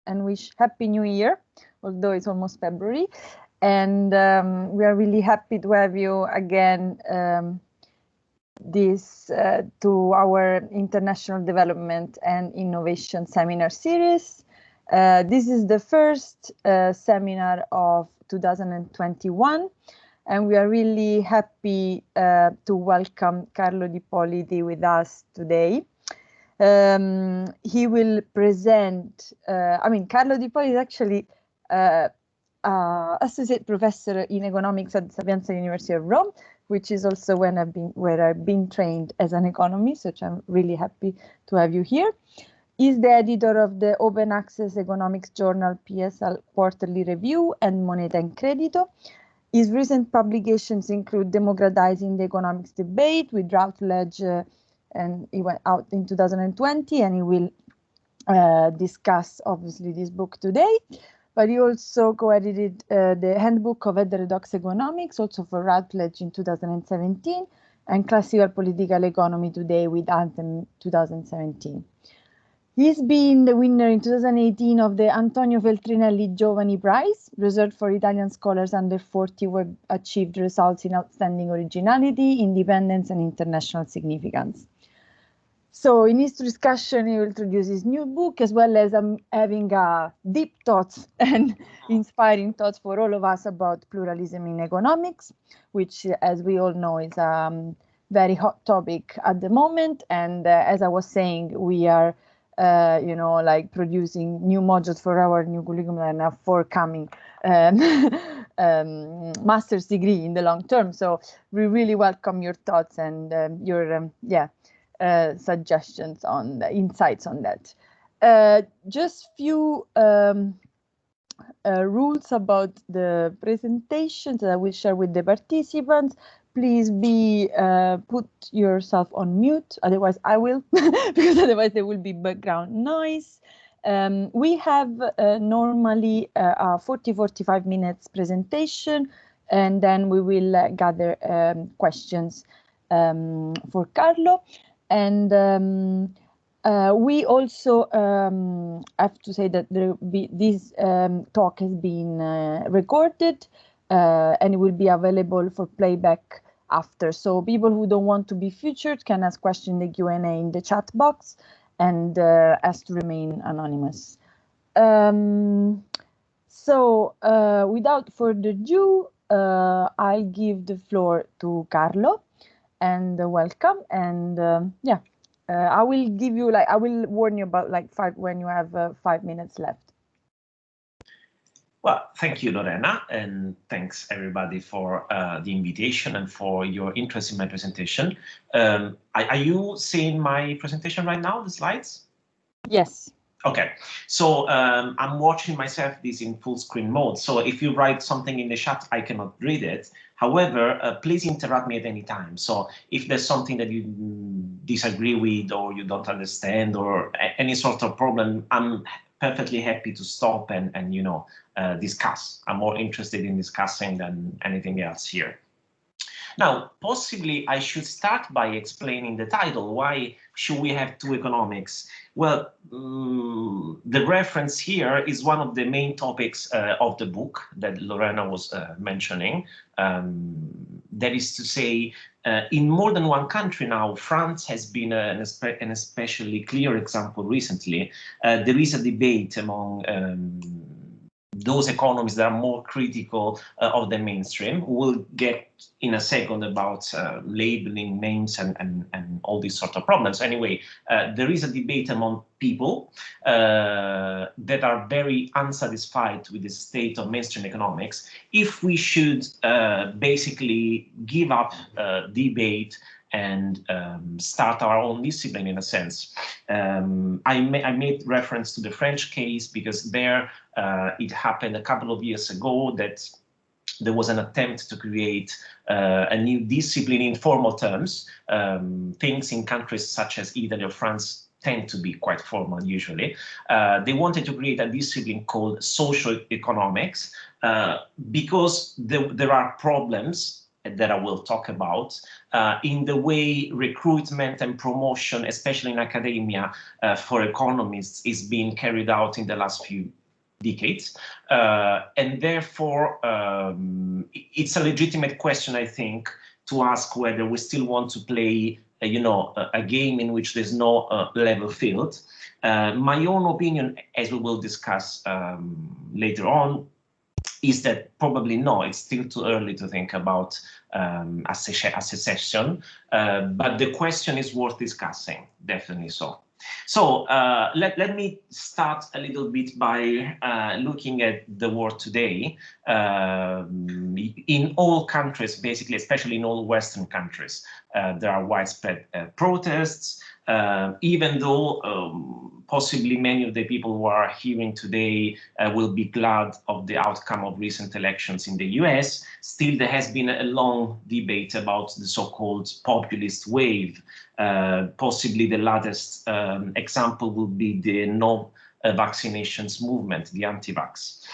and wish Happy New Year, although it's almost February. And we are really happy to have you again to our International Development and Innovation Seminar Series. This is the first seminar of 2021, and we are really happy to welcome Carlo D'Ippoliti with us today. He will present, Carlo D'Ippoliti is actually associate professor in economics at Sapienza University of Rome, which is also where I've been trained as an economist, which I'm really happy to have you here. He's the editor of the open access economics journal PSL Quarterly Review and Moneta and Credito. His recent publications include Democratizing the Economics Debate with Routledge, and he went out in 2020, and he will discuss, obviously, this book today. But he also co-edited the Handbook of Heterodox Economics, also for Routledge in 2017, and Classical Political Economy Today with Anthem 2017. He's been the winner in 2018 of the Antonio Feltrinelli Giovani Prize, reserved for Italian scholars under 40 who have achieved results in outstanding originality, independence, and international significance. So in his discussion, he will introduce his new book, as well as having deep thoughts and inspiring thoughts for all of us about pluralism in economics, which, as we all know, is a very hot topic at the moment. And as I was saying, we are, producing new modules for our new curriculum and a forthcoming master's degree in the long term. So we really welcome your thoughts and your suggestions on the insights on that. Just few rules about the presentations that I will share with the participants. Please put yourself on mute, otherwise I will, because otherwise there will be background noise. We have normally a 40-45 minutes presentation, and then we will gather questions for Carlo. And we also have to say that this talk has been recorded and it will be available for playback after. So people who don't want to be featured can ask questions in the Q&A in the chat box and ask to remain anonymous. Without further ado, I'll give the floor to Carlo. And welcome, and I will give you I will warn you about when you have 5 minutes left. Well, thank you, Lorena, and thanks everybody for the invitation and for your interest in my presentation. Are you seeing my presentation right now, the slides? Yes. Okay, so I'm watching myself this in full screen mode. So if you write something in the chat, I cannot read it. However, please interrupt me at any time. So if there's something that you disagree with or you don't understand or any sort of problem, I'm perfectly happy to stop and discuss. I'm more interested in discussing than anything else here. Now, possibly I should start by explaining the title. Why should we have two economics? Well, the reference here is one of the main topics of the book that Lorena was mentioning. That is to say, in more than one country now, France has been an especially clear example recently. There is a debate among those economists that are more critical of the mainstream. We'll get in a second about labeling names and all these sort of problems. Anyway, there is a debate among people that are very unsatisfied with the state of mainstream economics, if we should basically give up debate and start our own discipline in a sense. I made reference to the French case because there it happened a couple of years ago that there was an attempt to create a new discipline in formal terms. Things in countries such as Italy or France tend to be quite formal usually. They wanted to create a discipline called social economics because there are problems that I will talk about, in the way recruitment and promotion, especially in academia, for economists is being carried out in the last few decades. And therefore, it's a legitimate question, I think, to ask whether we still want to play, a game in which there's no level field. My own opinion, as we will discuss later on, is that probably no, it's still too early to think about a secession, but the question is worth discussing, definitely so. So let me start a little bit by looking at the world today. In all countries, basically, especially in all Western countries, there are widespread protests, even though possibly many of the people who are hearing today will be glad of the outcome of recent elections in the US. Still, there has been a long debate about the so-called populist wave. Possibly the latest example would be the no vaccinations movement, the anti-vax.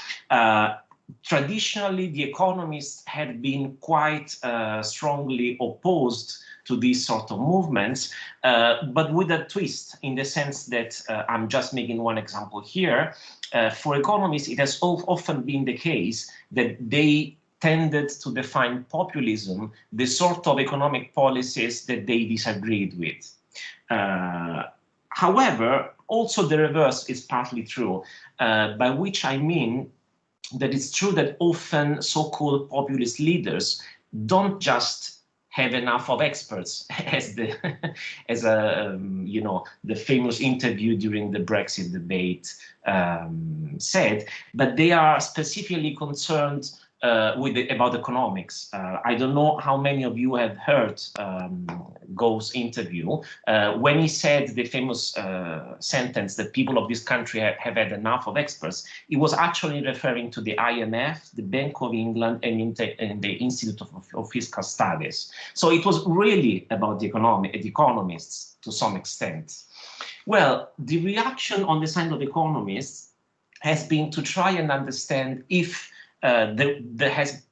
Traditionally, the economists had been quite strongly opposed to these sort of movements, but with a twist, in the sense that I'm just making one example here. For economists, it has often been the case that they tended to define populism, the sort of economic policies that they disagreed with. However, also the reverse is partly true, by which I mean that it's true that often so-called populist leaders don't just have enough of experts, as the famous interview during the Brexit debate said, but they are specifically concerned about economics. I don't know how many of you have heard Go's interview when he said the famous sentence that people of this country have had enough of experts. He was actually referring to the IMF, the Bank of England, and the Institute of Fiscal Studies. So it was really about the economists to some extent. Well, the reaction on the side of economists has been to try and understand if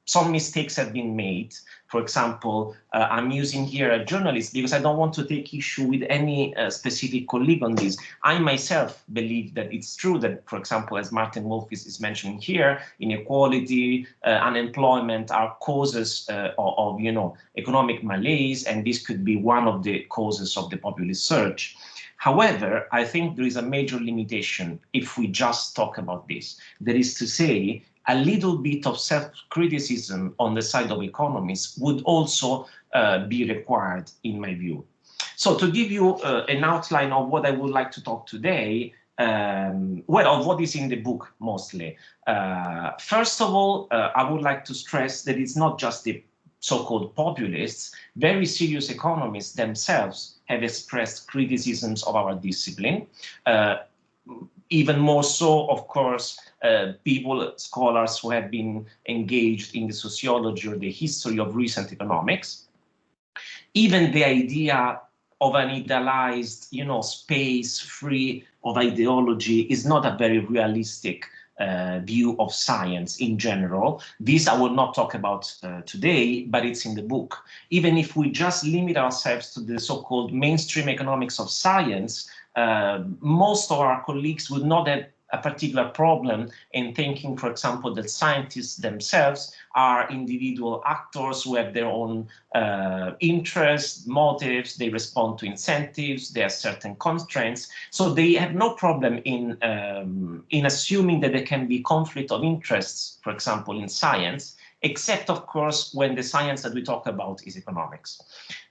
some mistakes have been made. For example, I'm using here a journalist because I don't want to take issue with any specific colleague on this. I myself believe that it's true that, for example, as Martin Wolf is mentioning here, inequality, unemployment are causes of economic malaise, and this could be one of the causes of the populist surge. However, I think there is a major limitation if we just talk about this. That is to say, a little bit of self-criticism on the side of economists would also be required, in my view. So to give you an outline of what I would like to talk today, of what is in the book mostly. First of all, I would like to stress that it's not just the so-called populists. Very serious economists themselves have expressed criticisms of our discipline. Even more so, of course, scholars who have been engaged in the sociology or the history of recent economics. Even the idea of an idealized, space free of ideology is not a very realistic view of science in general. This I will not talk about today, but it's in the book. Even if we just limit ourselves to the so-called mainstream economics of science, most of our colleagues would not have a particular problem in thinking, for example, that scientists themselves are individual actors who have their own interests, motives, they respond to incentives, there are certain constraints. So they have no problem in assuming that there can be conflict of interests, for example, in science, except, of course, when the science that we talk about is economics.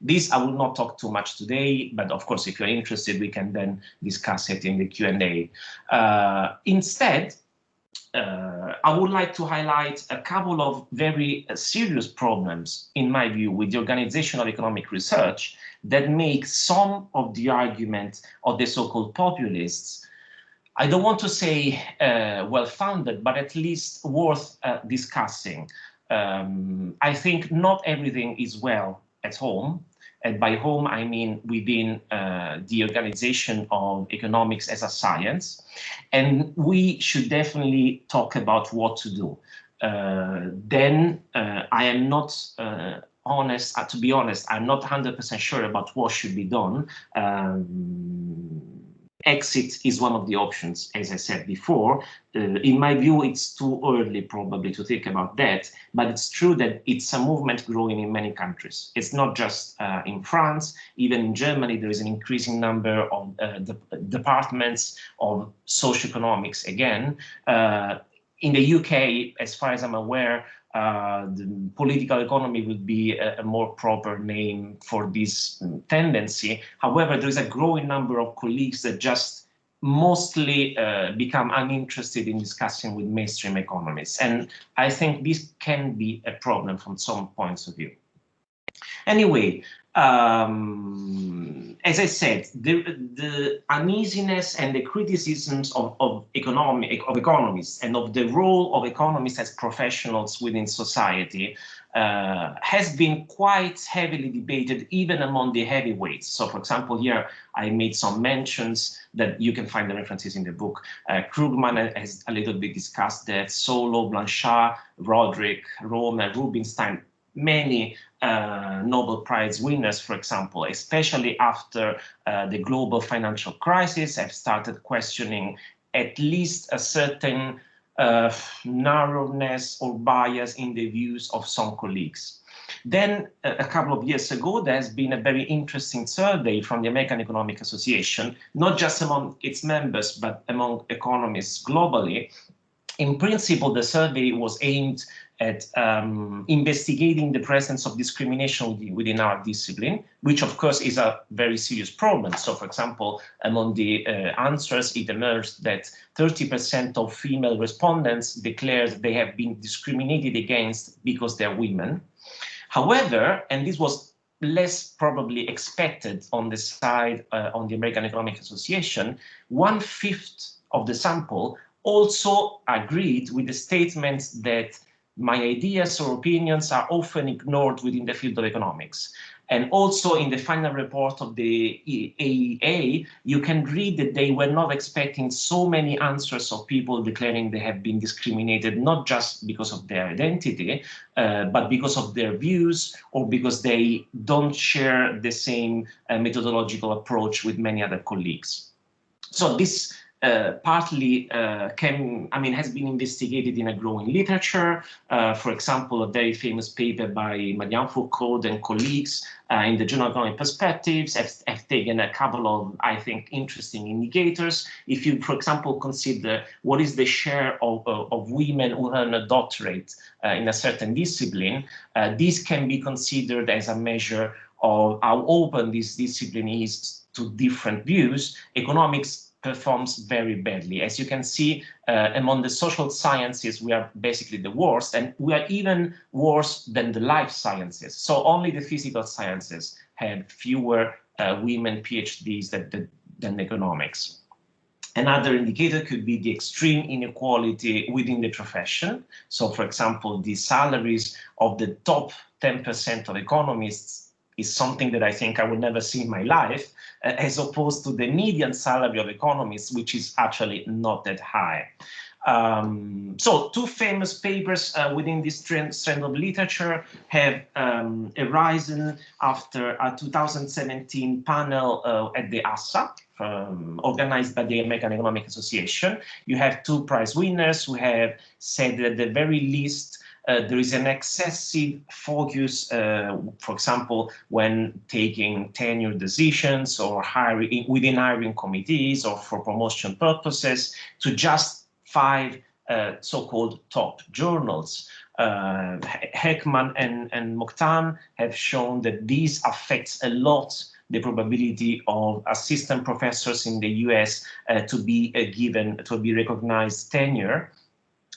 This I will not talk too much today, but of course, if you're interested, we can then discuss it in the Q&A. Instead, I would like to highlight a couple of very serious problems, in my view, with the organization of economic research that make some of the argument of the so-called populists, I don't want to say well-founded, but at least worth discussing. I think not everything is well at home, and by home I mean within the organization of economics as a science, and we should definitely talk about what to do. Then I am not to be honest, I'm not 100% sure about what should be done. Exit is one of the options, as I said before. In my view, it's too early probably to think about that, but it's true that it's a movement growing in many countries. It's not just in France. Even in Germany, there is an increasing number of departments of socioeconomics again. In the UK, as far as I'm aware, the political economy would be a more proper name for this tendency. However, there is a growing number of colleagues that just mostly become uninterested in discussing with mainstream economists. And I think this can be a problem from some points of view. Anyway, as I said, the uneasiness and the criticisms of economists and of the role of economists as professionals within society has been quite heavily debated even among the heavyweights. So, for example, here I made some mentions that you can find the references in the book. Krugman has a little bit discussed that, Solow, Blanchard, Roderick, Romer, Rubinstein, many Nobel Prize winners, for example, especially after the global financial crisis, have started questioning at least a certain narrowness or bias in the views of some colleagues. Then a couple of years ago, there has been a very interesting survey from the American Economic Association, not just among its members, but among economists globally. In principle, the survey was aimed at investigating the presence of discrimination within our discipline, which of course is a very serious problem. So, for example, among the answers, it emerged that 30% of female respondents declared they have been discriminated against because they're women. However, and this was less probably expected on the side on the American Economic Association, 1/5 of the sample also agreed with the statement that my ideas or opinions are often ignored within the field of economics. And also in the final report of the AEA, you can read that they were not expecting so many answers of people declaring they have been discriminated, not just because of their identity, but because of their views or because they don't share the same methodological approach with many other colleagues. So this partly has been investigated in a growing literature. For example, a very famous paper by Marianne Foucault and colleagues in the Journal of Economic Perspectives have taken a couple of, I think, interesting indicators. If you, for example, consider what is the share of women who earn a doctorate in a certain discipline, this can be considered as a measure of how open this discipline is to different views. Economics performs very badly. As you can see, among the social sciences, we are basically the worst, and we are even worse than the life sciences. So only the physical sciences had fewer women PhDs than economics. Another indicator could be the extreme inequality within the profession. So, for example, the salaries of the top 10% of economists is something that I think I will never see in my life, as opposed to the median salary of economists, which is actually not that high. So two famous papers within this strand of literature have arisen after a 2017 panel at the ASA, organized by the American Economic Association. You have two prize winners who have said that at the very least there is an excessive focus, for example, when taking tenure decisions or within hiring committees or for promotion purposes, to just 5 so-called top journals. Heckman and Mokhtar have shown that this affects a lot the probability of assistant professors in the US to be recognized tenure.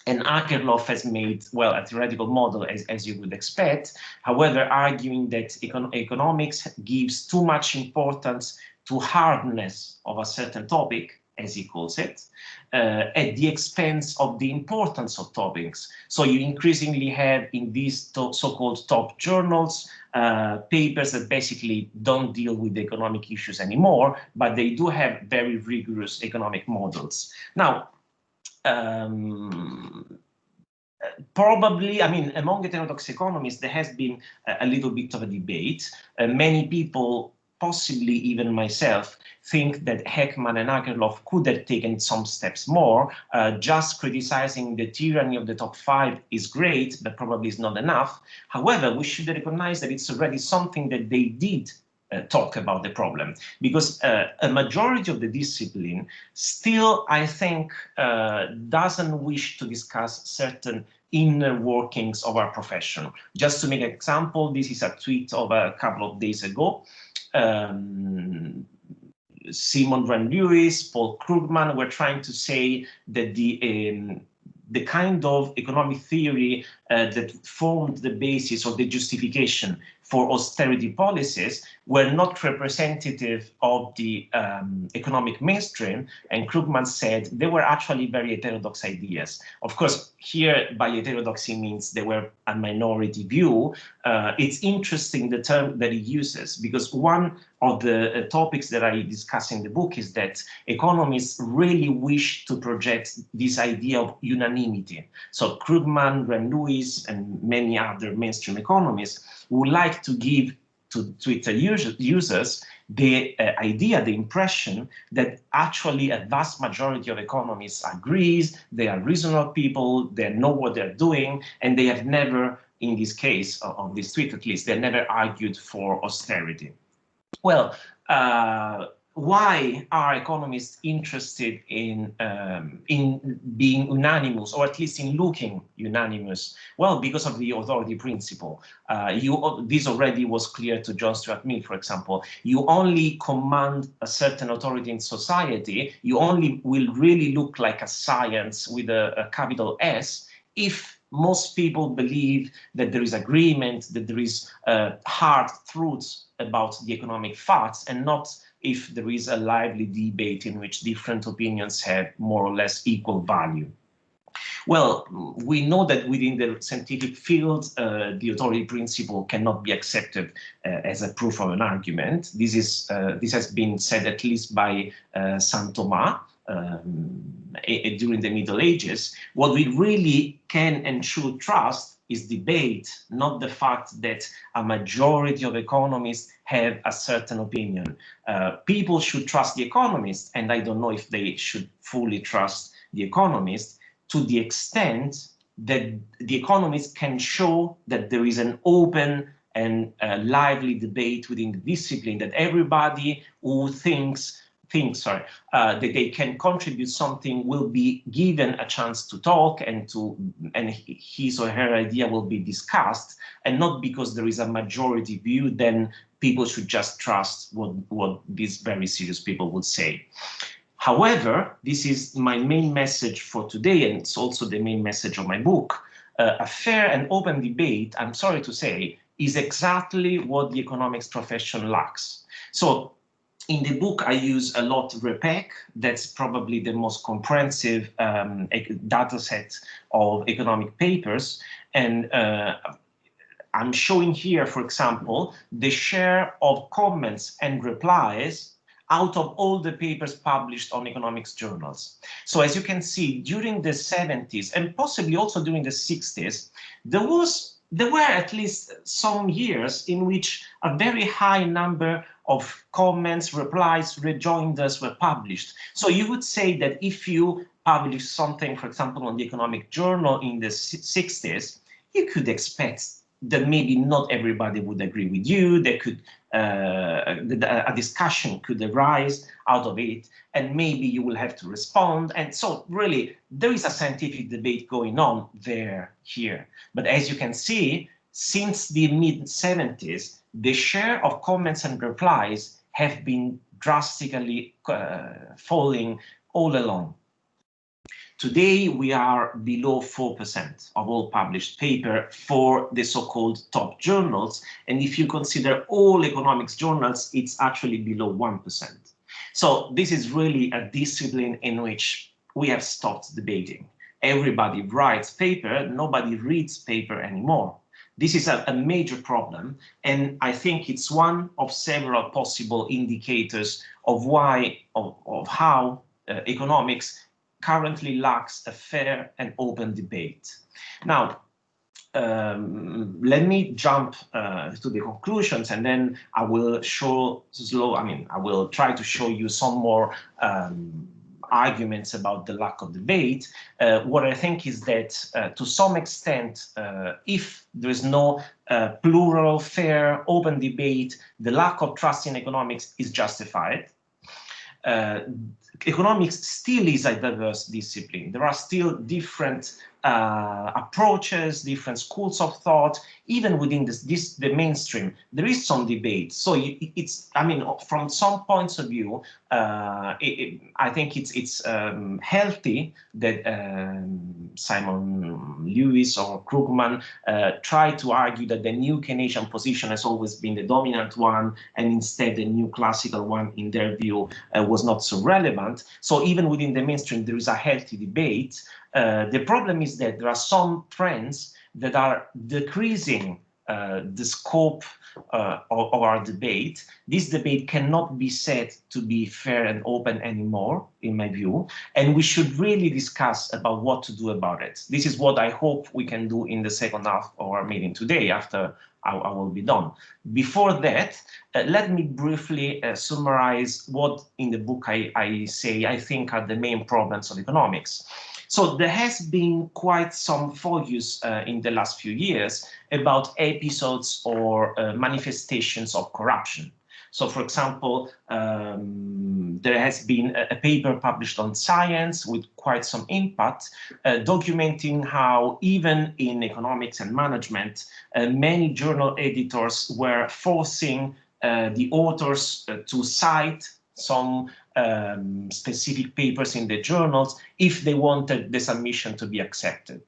And Akerlof has made, well, a theoretical model, as you would expect, however, arguing that economics gives too much importance to hardness of a certain topic, as he calls it, at the expense of the importance of topics. So you increasingly have in these so-called top journals papers that basically don't deal with the economic issues anymore, but they do have very rigorous economic models. Now, Probably, I mean, among heterodox economists, there has been a little bit of a debate. Many people, possibly even myself, think that Heckman and Akerlof could have taken some steps more. Just criticizing the tyranny of the top 5 is great, but probably is not enough. However, we should recognize that it's already something that they did talk about the problem, because a majority of the discipline still, I think, doesn't wish to discuss certain inner workings of our profession. Just to make an example, this is a tweet of a couple of days ago. Simon Van Lewis, Paul Krugman were trying to say that the kind of economic theory that formed the basis of the justification for austerity policies were not representative of the economic mainstream, and Krugman said they were actually very heterodox ideas. Of course, here by heterodoxy means they were a minority view. It's interesting the term that he uses, because one of the topics that I discuss in the book is that economists really wish to project this idea of unanimity. So Krugman, Van Lewis, and many other mainstream economists would like to give to Twitter users the idea, the impression that actually a vast majority of economists agrees, they are reasonable people, they know what they're doing, and they have never, in this case, of this tweet at least, they never argued for austerity. Well, why are economists interested in being unanimous, or at least in looking unanimous? Well, because of the authority principle. This already was clear to John Stuart Mill, for example. You only command a certain authority in society, you only will really look like a science with a capital S if most people believe that there is agreement, that there is hard truths about the economic facts, and not if there is a lively debate in which different opinions have more or less equal value. Well, we know that within the scientific field, the authority principle cannot be accepted as a proof of an argument. This has been said at least by Saint Thomas during the Middle Ages. What we really can and should trust is debate, not the fact that a majority of economists have a certain opinion. People should trust the economists, and I don't know if they should fully trust the economists, to the extent that the economists can show that there is an open and lively debate within the discipline, that everybody who thinks that they can contribute something will be given a chance to talk, and his or her idea will be discussed, and not because there is a majority view, then people should just trust what these very serious people would say. However, this is my main message for today, and it's also the main message of my book. A fair and open debate, I'm sorry to say, is exactly what the economics profession lacks. So in the book, I use a lot REPEC. That's probably the most comprehensive data set of economic papers. And I'm showing here, for example, the share of comments and replies out of all the papers published on economics journals. So as you can see, during the 70s and possibly also during the 60s, there were at least some years in which a very high number of comments, replies, rejoinders were published. So you would say that if you publish something, for example, on the Economic Journal in the 60s, you could expect that maybe not everybody would agree with you. There could a discussion could arise out of it, and maybe you will have to respond. And so really, there is a scientific debate going on here. But as you can see, since the mid-70s, the share of comments and replies have been drastically falling all along. Today, we are below 4% of all published paper for the so-called top journals. And if you consider all economics journals, it's actually below 1%. So this is really a discipline in which we have stopped debating. Everybody writes paper, nobody reads paper anymore. This is a major problem, and I think it's one of several possible indicators of how economics currently lacks a fair and open debate. Now, let me jump to the conclusions, and then I will I will try to show you some more arguments about the lack of debate. What I think is that to some extent, if there is no plural, fair, open debate, the lack of trust in economics is justified. Economics still is a diverse discipline. There are still different approaches, different schools of thought, even within the mainstream. There is some debate. So it's, I mean, from some points of view, I think it's healthy that Simon Lewis or Krugman try to argue that the new Keynesian position has always been the dominant one, and instead the new classical one, in their view, was not so relevant. So even within the mainstream, there is a healthy debate. The problem is that there are some trends that are decreasing the scope of our debate. This debate cannot be said to be fair and open anymore, in my view, and we should really discuss about what to do about it. This is what I hope we can do in the second half of our meeting today, after I will be done. Before that, let me briefly summarize what in the book I say I think are the main problems of economics. So there has been quite some focus in the last few years about episodes or manifestations of corruption. So, for example, there has been a paper published on Science with quite some impact, documenting how even in economics and management, many journal editors were forcing the authors to cite some specific papers in the journals if they wanted the submission to be accepted.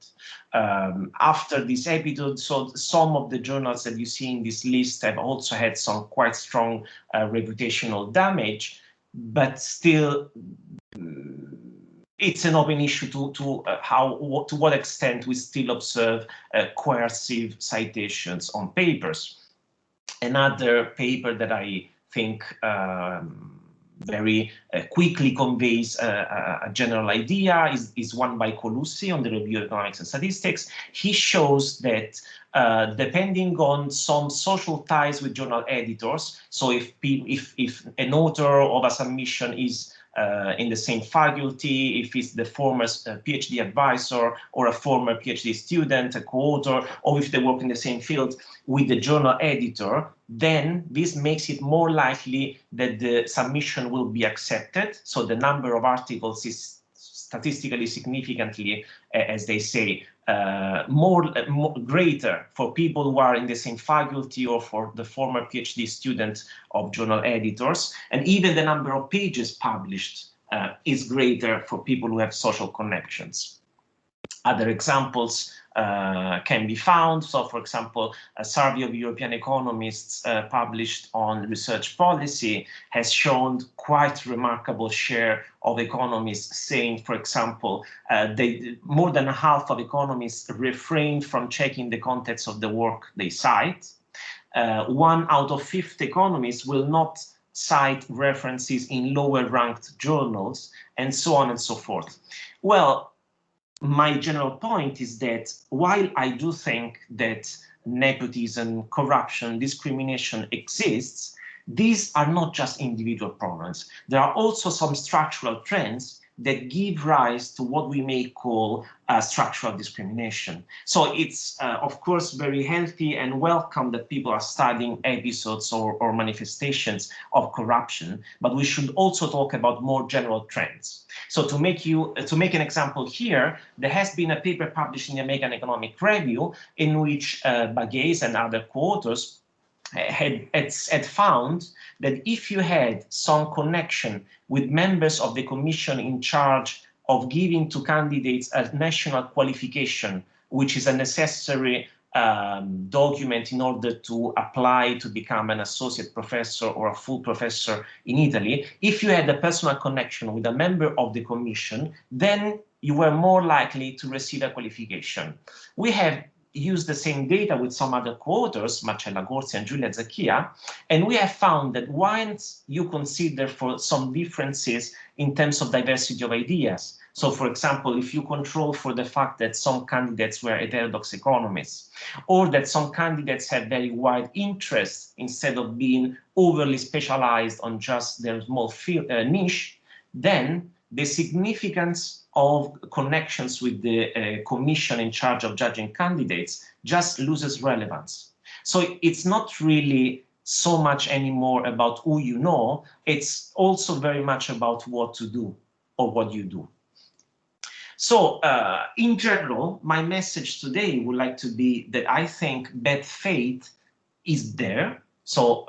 After this episode, so some of the journals that you see in this list have also had some quite strong reputational damage, but still it's an open issue to what extent we still observe coercive citations on papers. Another paper that I think very quickly conveys a general idea is one by Colucci on the Review of Economics and Statistics. He shows that depending on some social ties with journal editors, so if an author of a submission is in the same faculty, if it's the former PhD advisor or a former PhD student, a co-author, or if they work in the same field with the journal editor, then this makes it more likely that the submission will be accepted. So the number of articles is statistically significantly, as they say, more greater for people who are in the same faculty or for the former PhD student of journal editors. And even the number of pages published is greater for people who have social connections. Other examples can be found. So, for example, a survey of European economists published on research policy has shown quite remarkable share of economists saying, for example, more than half of economists refrain from checking the contents of the work they cite. 1 out of 5 economists will not cite references in lower ranked journals, and so on and so forth. Well, my general point is that while I do think that nepotism, corruption, discrimination exists, these are not just individual problems. There are also some structural trends that give rise to what we may call structural discrimination. So it's, of course, very healthy and welcome that people are studying episodes or manifestations of corruption, but we should also talk about more general trends. So to make an example here, there has been a paper published in the American Economic Review in which Bagues and other co-authors had found that if you had some connection with members of the commission in charge of giving to candidates a national qualification, which is a necessary document in order to apply to become an associate professor or a full professor in Italy, if you had a personal connection with a member of the commission, then you were more likely to receive a qualification. We have used the same data with some other co-authors, Marcella Gorsi and Giulia Zacchia, and we have found that once you consider for some differences in terms of diversity of ideas, So, for example, if you control for the fact that some candidates were heterodox economists, or that some candidates had very wide interests instead of being overly specialized on just their small field, niche, then the significance of connections with the commission in charge of judging candidates just loses relevance. So it's not really so much anymore about who you know, it's also very much about what to do or what you do. So in general, my message today would like to be that I think bad faith is there. So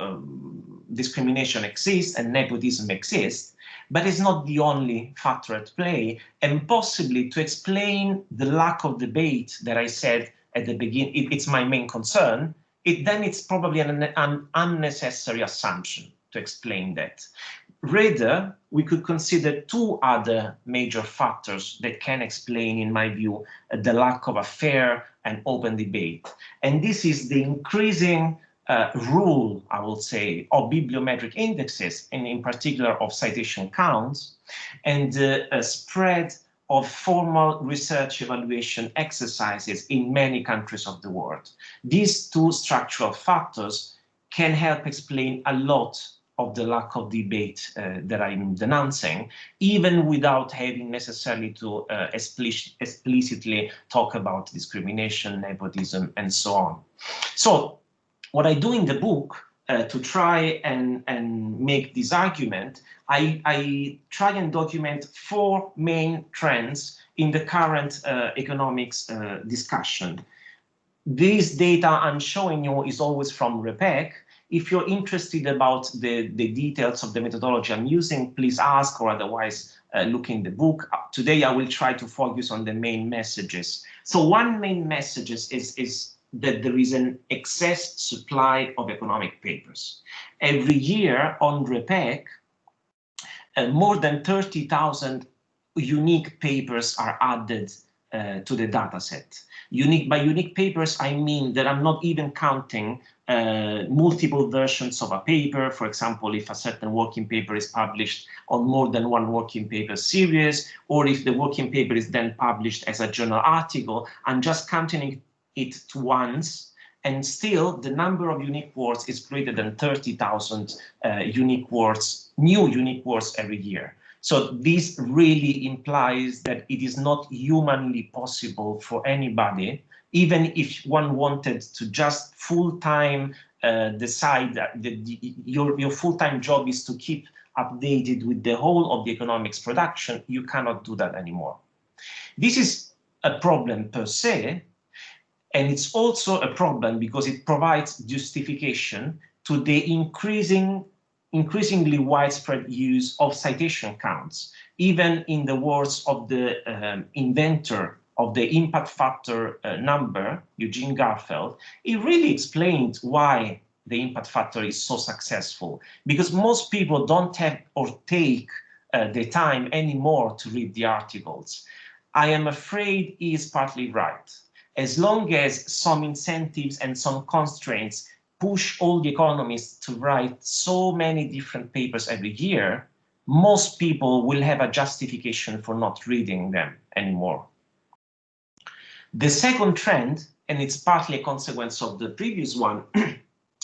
discrimination exists and nepotism exists, but it's not the only factor at play. And possibly to explain the lack of debate that I said at the beginning, it's my main concern, then it's probably an unnecessary assumption to explain that. Rather, we could consider two other major factors that can explain, in my view, the lack of a fair and open debate. And this is the increasing rule, I would say, of bibliometric indexes, and in particular of citation counts, and the spread of formal research evaluation exercises in many countries of the world. These two structural factors can help explain a lot of the lack of debate that I'm denouncing, even without having necessarily to explicitly talk about discrimination, nepotism, and so on. So what I do in the book to try and make this argument, I try and document four main trends in the current economics discussion. This data I'm showing you is always from REPEC. If you're interested about the details of the methodology I'm using, please ask, or otherwise look in the book. Today I will try to focus on the main messages. So one main message is that there is an excess supply of economic papers. Every year on REPEC, more than 30,000 unique papers are added to the dataset. By unique papers, I mean that I'm not even counting multiple versions of a paper. For example, if a certain working paper is published on more than one working paper series, or if the working paper is then published as a journal article, I'm just counting it once, and still the number of unique words is greater than 30,000 unique words, new unique words every year. So this really implies that it is not humanly possible for anybody, even if one wanted to just full-time decide that your full-time job is to keep updated with the whole of the economics production, you cannot do that anymore. This is a problem per se, and it's also a problem because it provides justification to the increasingly widespread use of citation counts. Even in the words of the inventor of the impact factor number, Eugene Garfield, he really explained why the impact factor is so successful, because most people don't have or take the time anymore to read the articles. I am afraid he is partly right. As long as some incentives and some constraints push all the economists to write so many different papers every year, most people will have a justification for not reading them anymore. The second trend, and it's partly a consequence of the previous one,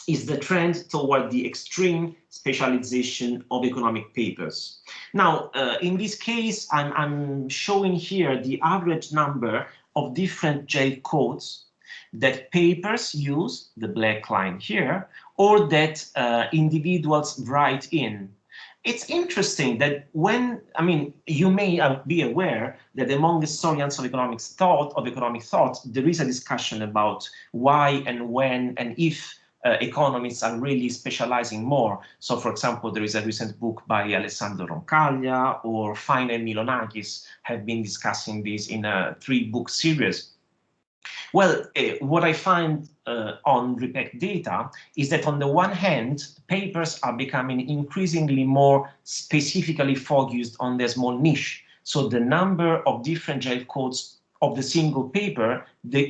is the trend toward the extreme specialization of economic papers. Now, in this case, I'm showing here the average number of different J codes that papers use, the black line here, or that individuals write in. It's interesting that you may be aware that among historians of economic thought, there is a discussion about why and when and if economists are really specializing more. So, for example, there is a recent book by Alessandro Roncaglia, or Fine and Milonakis have been discussing this in a 3-book series. Well, what I find on REPEC data is that on the one hand, papers are becoming increasingly more specifically focused on their small niche. So the number of different J codes of the single paper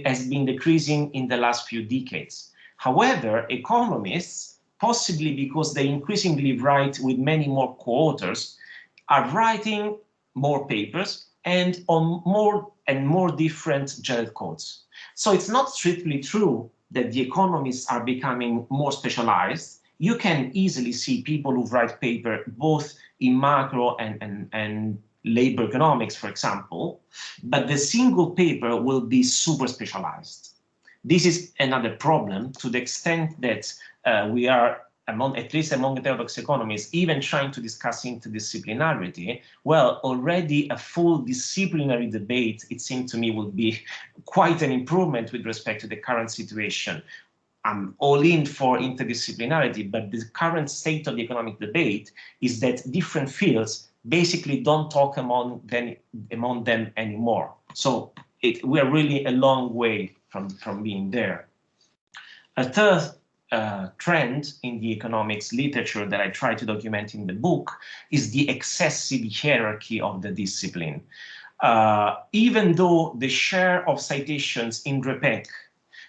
has been decreasing in the last few decades. However, economists, possibly because they increasingly write with many more co-authors, are writing more papers and on more and more different journal codes. So it's not strictly true that the economists are becoming more specialized. You can easily see people who write paper both in macro and labor economics, for example, but the single paper will be super specialized. This is another problem to the extent that we are, at least among heterodox economists, even trying to discuss interdisciplinarity. Well, already a full disciplinary debate, it seemed to me, would be quite an improvement with respect to the current situation. I'm all in for interdisciplinarity, but the current state of the economic debate is that different fields basically don't talk among them anymore. So we are really a long way from being there. A third trend in the economics literature that I try to document in the book is the excessive hierarchy of the discipline. Even though the share of citations in REPEC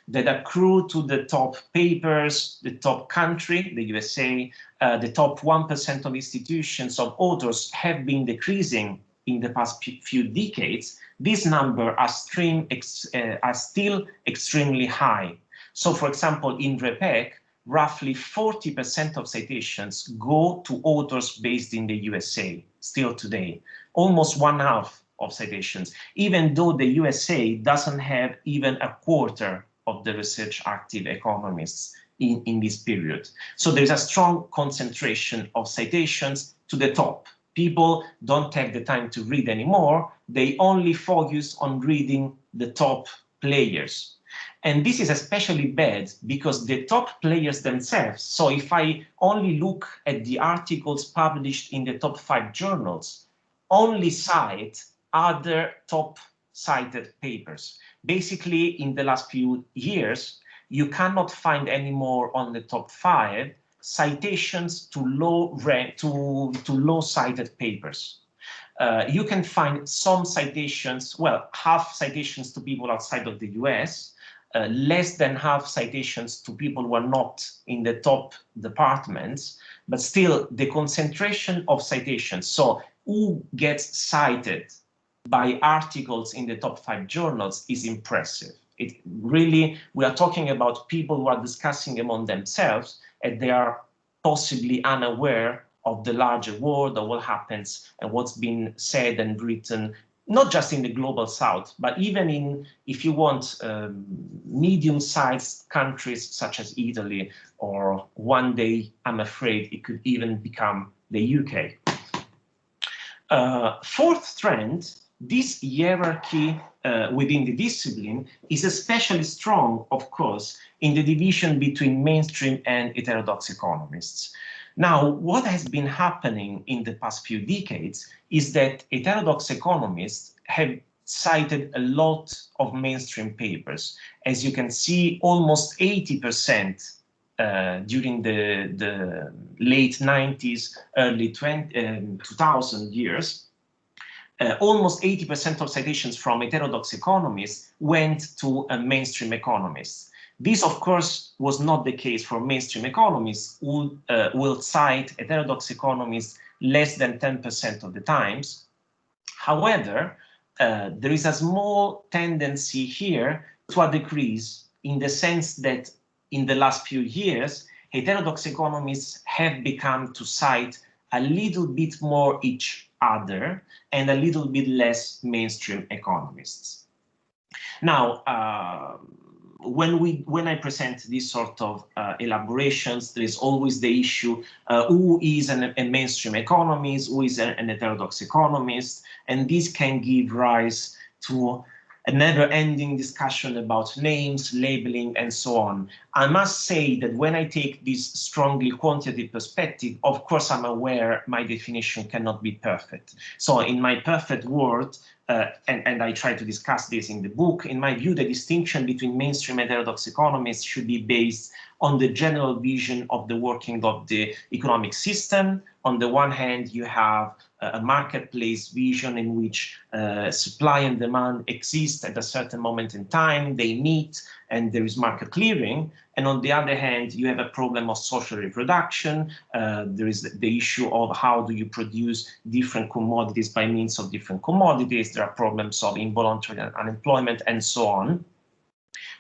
that accrue to the top papers, the top country, the USA, the top 1% of institutions of authors have been decreasing in the past few decades, these numbers are still extremely high. So, for example, in REPEC, roughly 40% of citations go to authors based in the USA, still today, almost 1/2 of citations, even though the USA doesn't have even a quarter of the research active economists in this period. So there's a strong concentration of citations to the top. People don't have the time to read anymore. They only focus on reading the top players. And this is especially bad because the top players themselves, so if I only look at the articles published in the top 5 journals, only cite other top cited papers. Basically, in the last few years, you cannot find anymore on the top 5 citations to low cited papers. You can find some citations, well, half citations to people outside of the US, less than half citations to people who are not in the top departments, but still the concentration of citations, so who gets cited by articles in the top 5 journals, is impressive. It really, we are talking about people who are discussing among themselves and they are possibly unaware of the larger world, of what happens and what's been said and written, not just in the global south, but even in, if you want, medium-sized countries such as Italy, or one day, I'm afraid, it could even become the UK. Fourth trend, this hierarchy within the discipline is especially strong, of course, in the division between mainstream and heterodox economists. Now, what has been happening in the past few decades is that heterodox economists have cited a lot of mainstream papers. As you can see, almost 80% during the late 90s, early 2000 years, almost 80% of citations from heterodox economists went to mainstream economists. This, of course, was not the case for mainstream economists, who will cite heterodox economists less than 10% of the times. However, there is a small tendency here to a decrease, in the sense that in the last few years, heterodox economists have become to cite a little bit more each other and a little bit less mainstream economists. Now, when I present this sort of elaborations, there is always the issue, who is a mainstream economist, who is an heterodox economist, and this can give rise to a never-ending discussion about names, labeling, and so on. I must say that when I take this strongly quantitative perspective, of course I'm aware my definition cannot be perfect. So in my perfect world, and I try to discuss this in the book, in my view, the distinction between mainstream and heterodox economists should be based on the general vision of the working of the economic system. On the one hand, you have a marketplace vision in which supply and demand exist at a certain moment in time, they meet, and there is market clearing. and on the other hand, you have a problem of social reproduction. There is the issue of how do you produce different commodities by means of different commodities. There are problems of involuntary unemployment and so on.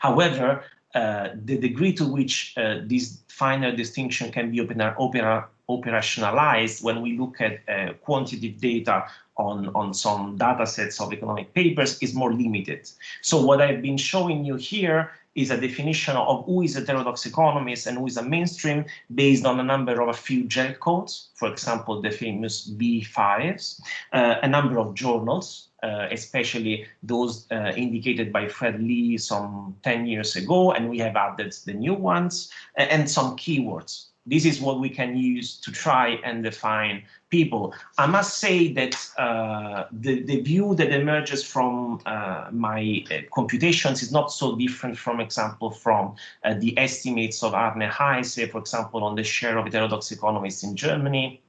However, the degree to which this finer distinction can be operationalized when we look at quantitative data on some data sets of economic papers is more limited. So what I've been showing you here is a definition of who is a heterodox economist and who is a mainstream based on a number of a few GEL codes, for example, the famous B5s, a number of journals, especially those indicated by Fred Lee some 10 years ago, and we have added the new ones, and some keywords. This is what we can use to try and define people. I must say that the view that emerges from my computations is not so different, from example, from the estimates of Arne Heise, for example, on the share of heterodox economists in Germany,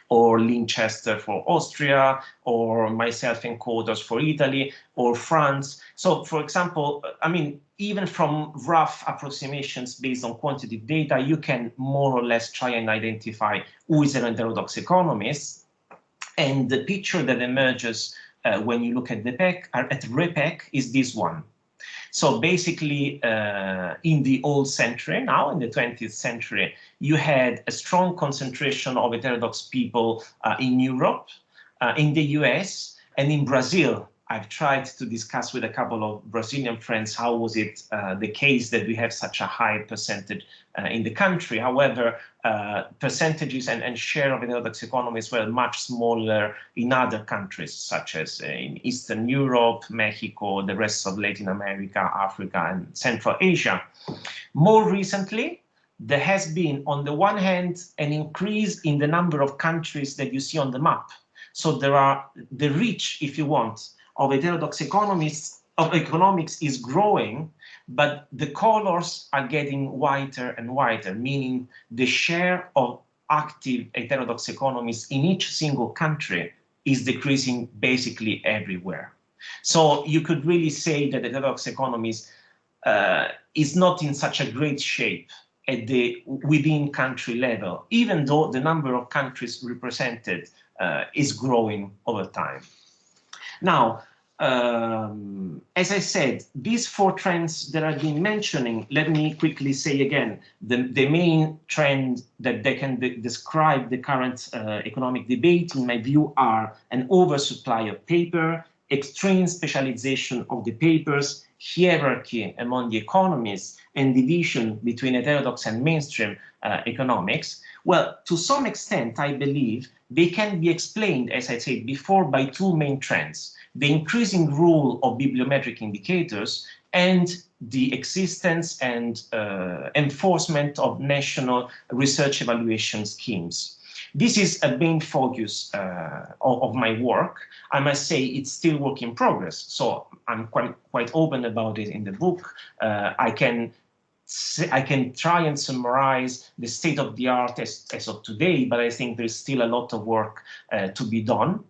or Linchester for Austria, or myself and Coders for Italy, or France. So, for example, I mean, even from rough approximations based on quantitative data, you can more or less try and identify who is an heterodox economist. And the picture that emerges when you look at RePEC is this one. So basically, in the old century, now in the 20th century, you had a strong concentration of heterodox people in Europe, in the US, and in Brazil. I've tried to discuss with a couple of Brazilian friends how was it the case that we have such a high percentage in the country. However, percentages and share of heterodox economies were much smaller in other countries, such as in Eastern Europe, Mexico, the rest of Latin America, Africa, and Central Asia. More recently, there has been, on the one hand, an increase in the number of countries that you see on the map. So there are the reach, if you want, of heterodox economics is growing, but the colors are getting whiter and whiter, meaning the share of active heterodox economists in each single country is decreasing basically everywhere. So you could really say that heterodox economies is not in such a great shape at the within country level, even though the number of countries represented is growing over time. Now, as I said, these four trends that I've been mentioning, let me quickly say again, the main trend that they can describe the current economic debate, in my view, are an oversupply of paper, extreme specialization of the papers, hierarchy among the economists, and division between heterodox and mainstream economics. Well, to some extent, I believe they can be explained, as I said before, by two main trends: the increasing role of bibliometric indicators and the existence and enforcement of national research evaluation schemes. This is a main focus of my work. I must say it's still work in progress, so I'm quite open about it in the book. I can try and summarize the state of the art as of today, but I think there's still a lot of work to be done.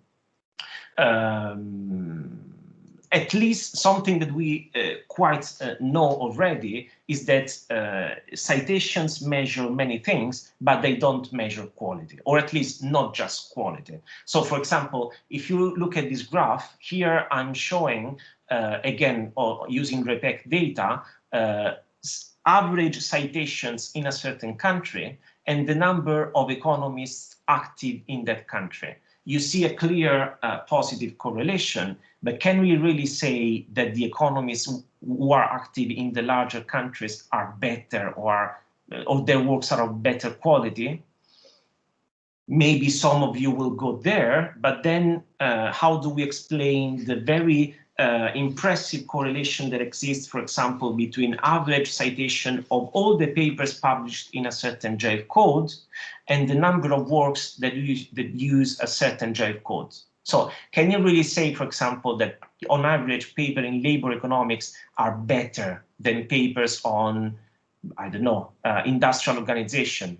At least something that we quite know already is that citations measure many things, but they don't measure quality, or at least not just quality. So, for example, if you look at this graph, here I'm showing, again, using RePEC data, average citations in a certain country and the number of economists active in that country. You see a clear positive correlation, but can we really say that the economists who are active in the larger countries are better, or their works are of better quality? Maybe some of you will go there, but then how do we explain the very impressive correlation that exists, for example, between average citation of all the papers published in a certain JIRE code and the number of works that use a certain JIRE code? So can you really say, for example, that on average paper in labor economics are better than papers on, I don't know, industrial organization?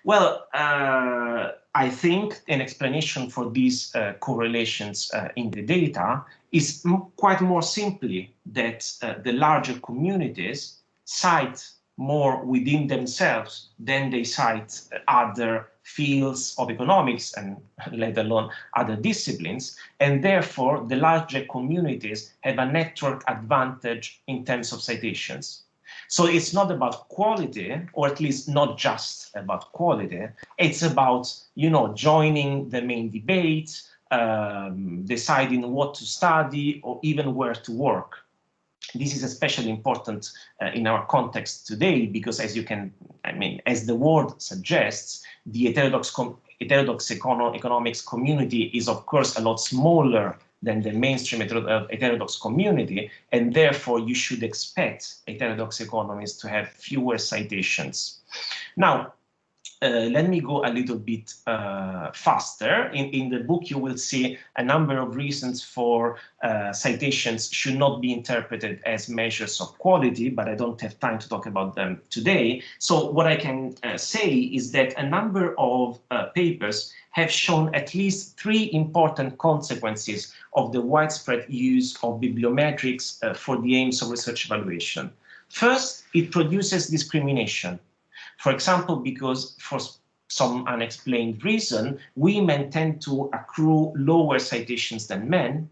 Well, I think an explanation for these correlations in the data is quite more simply that the larger communities cite more within themselves, then they cite other fields of economics and let alone other disciplines, and therefore the larger communities have a network advantage in terms of citations. So it's not about quality, or at least not just about quality, it's about, you know, joining the main debate, deciding what to study, or even where to work. This is especially important in our context today, because as you can, as the word suggests, the heterodox economics community is of course a lot smaller than the mainstream heterodox community, and therefore you should expect heterodox economists to have fewer citations. Now, let me go a little bit faster. In the book, you will see a number of reasons for citations should not be interpreted as measures of quality, but I don't have time to talk about them today. So what I can say is that a number of papers have shown at least 3 important consequences of the widespread use of bibliometrics for the aims of research evaluation. First, it produces discrimination. For example, because for some unexplained reason, women tend to accrue lower citations than men,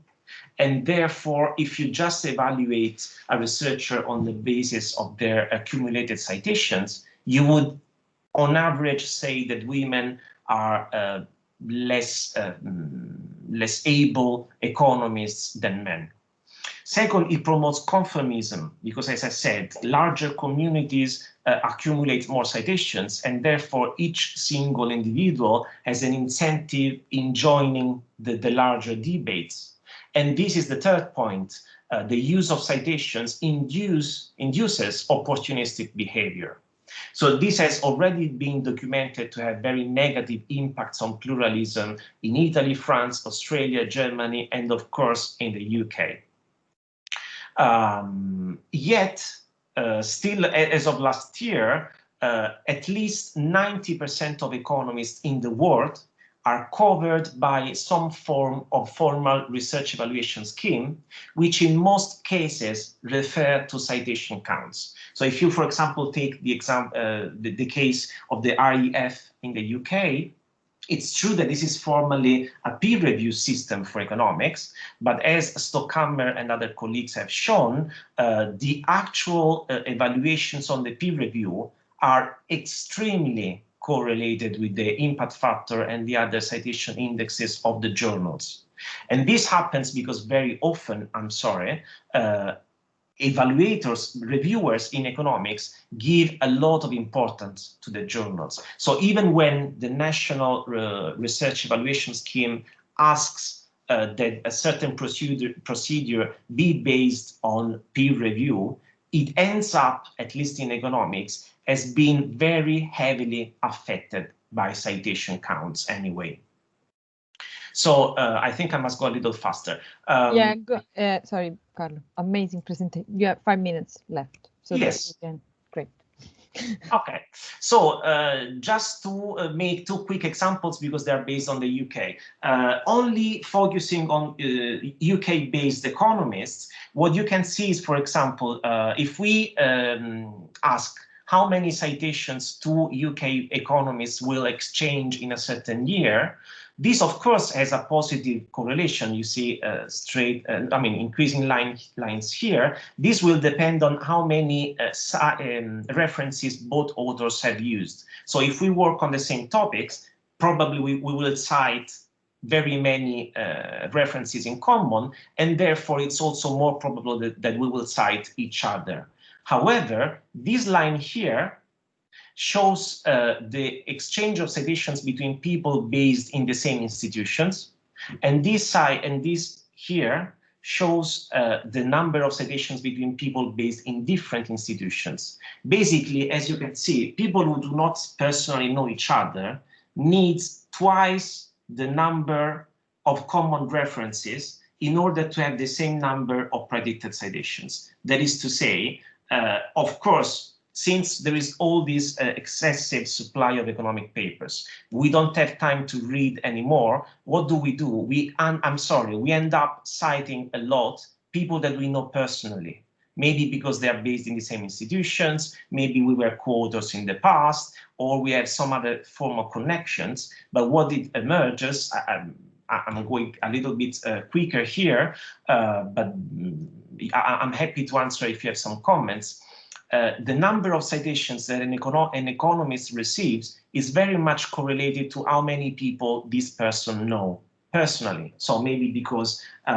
and therefore, if you just evaluate a researcher on the basis of their accumulated citations, you would, on average, say that women are less able economists than men. Second, it promotes conformism, because as I said, larger communities accumulate more citations, and therefore each single individual has an incentive in joining the larger debates. And this is the third point. The use of citations induces opportunistic behavior. So this has already been documented to have very negative impacts on pluralism in Italy, France, Australia, Germany, and of course in the UK. Yet, still as of last year, at least 90% of economists in the world are covered by some form of formal research evaluation scheme, which in most cases refer to citation counts. So if you, for example, take the case of the REF in the UK, it's true that this is formally a peer review system for economics, but as Stockhammer and other colleagues have shown, the actual evaluations on the peer review are extremely correlated with the impact factor and the other citation indexes of the journals. And this happens because very often, evaluators, reviewers in economics give a lot of importance to the journals. So even when the National Research Evaluation Scheme asks that a certain procedure be based on peer review, it ends up, at least in economics, as being very heavily affected by citation counts anyway. So I think I must go a little faster. Sorry, Carlo. Amazing presentation. You have 5 minutes left. So yes. Great. Okay. So just to make 2 quick examples, because they are based on the UK. Only focusing on UK-based economists, what you can see is, for example, if we ask how many citations 2 UK economists will exchange in a certain year, this, of course, has a positive correlation. You see increasing lines here. This will depend on how many references both authors have used. So if we work on the same topics, probably we will cite very many references in common, and therefore it's also more probable that we will cite each other. However, this line here shows the exchange of citations between people based in the same institutions, and this here shows the number of citations between people based in different institutions. Basically, as you can see, people who do not personally know each other needs twice the number of common references in order to have the same number of predicted citations. That is to say, of course, since there is all this excessive supply of economic papers, we don't have time to read anymore. What do? We end up citing a lot people that we know personally. maybe because they are based in the same institutions, maybe we were co-authors in the past, or we have some other form of connections. But what it emerges, I'm going a little bit quicker here, but I'm happy to answer if you have some comments. The number of citations that an economist receives is very much correlated to how many people this person knows personally. So maybe because they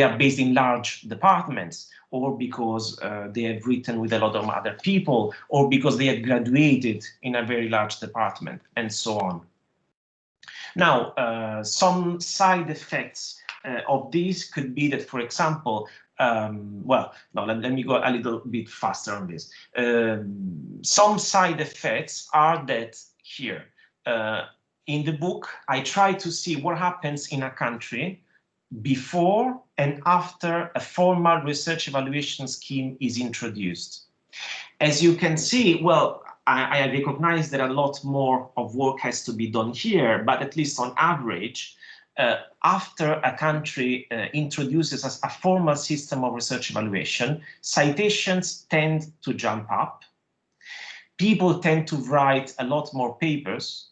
are based in large departments, or because they have written with a lot of other people, or because they have graduated in a very large department, and so on. Now, some side effects of this could be that, for example, well, no, let me go a little bit faster on this. Some side effects are that here, in the book, I try to see what happens in a country before and after a formal research evaluation scheme is introduced. As you can see, well, I recognize that a lot more of work has to be done here, but at least on average, after a country introduces a formal system of research evaluation, citations tend to jump up. People tend to write a lot more papers.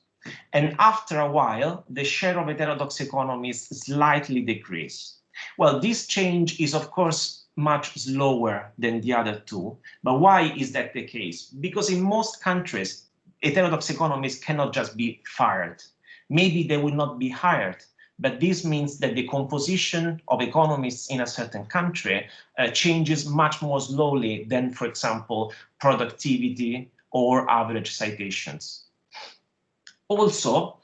And after a while, the share of heterodox economists slightly decrease. Well, this change is, of course, much slower than the other two. But why is that the case? Because in most countries, heterodox economists cannot just be fired. Maybe they will not be hired, but this means that the composition of economists in a certain country changes much more slowly than, for example, productivity or average citations. Also,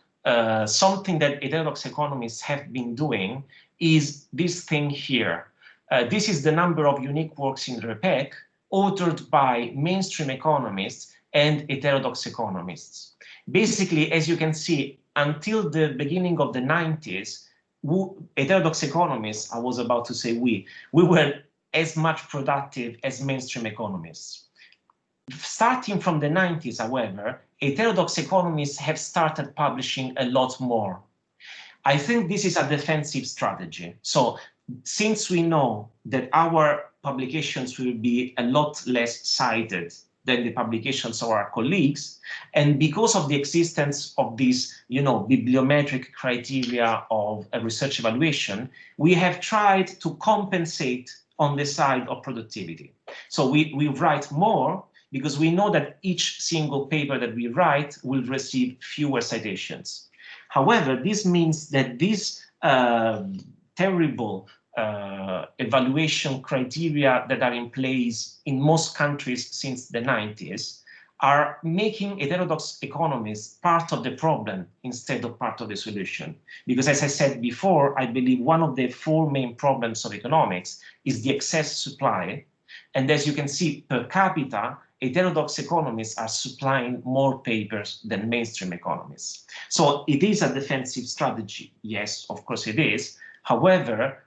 something that heterodox economists have been doing is this thing here. This is the number of unique works in RePEc authored by mainstream economists and heterodox economists. Basically, as you can see, until the beginning of the 90s, heterodox economists, I was about to say we were as much productive as mainstream economists. Starting from the 90s, however, heterodox economists have started publishing a lot more. I think this is a defensive strategy. So since we know that our publications will be a lot less cited than the publications of our colleagues, and because of the existence of these, bibliometric criteria of a research evaluation, we have tried to compensate on the side of productivity. So we write more, because we know that each single paper that we write will receive fewer citations. However, this means that these terrible evaluation criteria that are in place in most countries since the 90s are making heterodox economists part of the problem instead of part of the solution. Because as I said before, I believe one of the four main problems of economics is the excess supply. And as you can see, per capita, heterodox economists are supplying more papers than mainstream economists. So it is a defensive strategy. Yes, of course it is. However,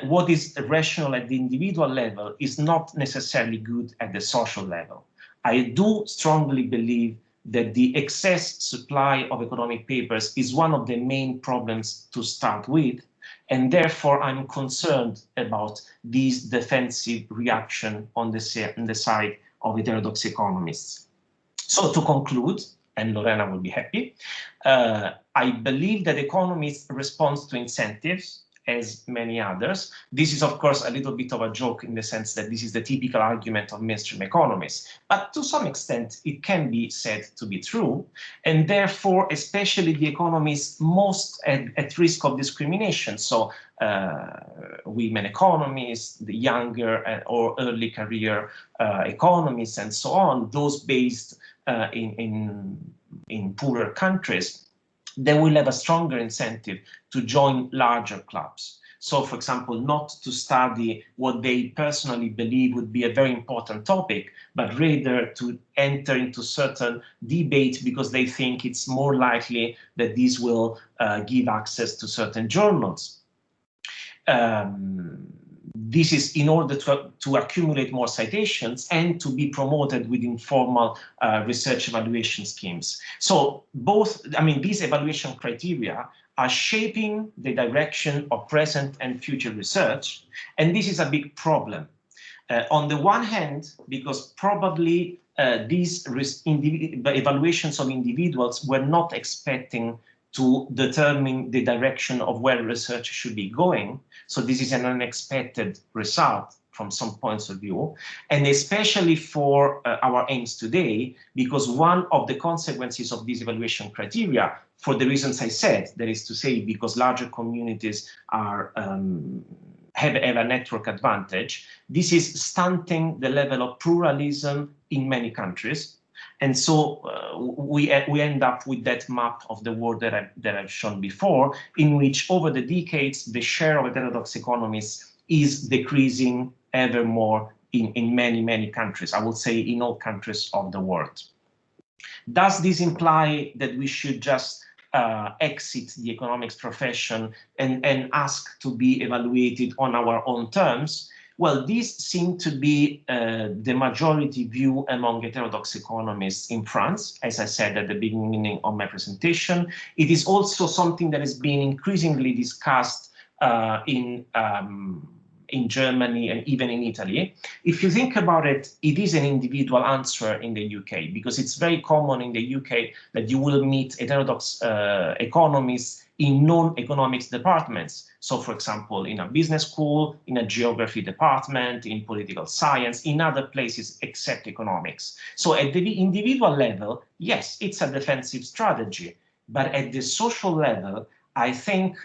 what is rational at the individual level is not necessarily good at the social level. I do strongly believe that the excess supply of economic papers is one of the main problems to start with, and therefore I'm concerned about this defensive reaction on the side of heterodox economists. So to conclude, and Lorena will be happy, I believe that economists respond to incentives as many others. This is, of course, a little bit of a joke in the sense that this is the typical argument of mainstream economists. But to some extent, it can be said to be true. And therefore, especially the economists most at risk of discrimination. So women economists, the younger or early career economists, and so on, those based in poorer countries, they will have a stronger incentive to join larger clubs. So, for example, not to study what they personally believe would be a very important topic, but rather to enter into certain debates because they think it's more likely that these will give access to certain journals. This is in order to accumulate more citations and to be promoted within formal research evaluation schemes. So these evaluation criteria are shaping the direction of present and future research. And this is a big problem On the one hand, because probably these evaluations of individuals were not expecting to determine the direction of where research should be going. So this is an unexpected result from some points of view, and especially for our aims today, because one of the consequences of these evaluation criteria, for the reasons I said, that is to say, because larger communities are have a network advantage, this is stunting the level of pluralism in many countries. And so we end up with that map of the world that I've shown before, in which over the decades, the share of heterodox economies is decreasing ever more in many, many countries. I would say in all countries of the world. Does this imply that we should just exit the economics profession and ask to be evaluated on our own terms? Well, this seemed to be the majority view among heterodox economists in France, as I said at the beginning of my presentation. It is also something that has been increasingly discussed in Germany and even in Italy. If you think about it, it is an individual answer in the UK, because it's very common in the UK that you will meet heterodox economists in non-economics departments. So, for example, in a business school, in a geography department, in political science, in other places except economics. So at the individual level, yes, it's a defensive strategy. But at the social level, I think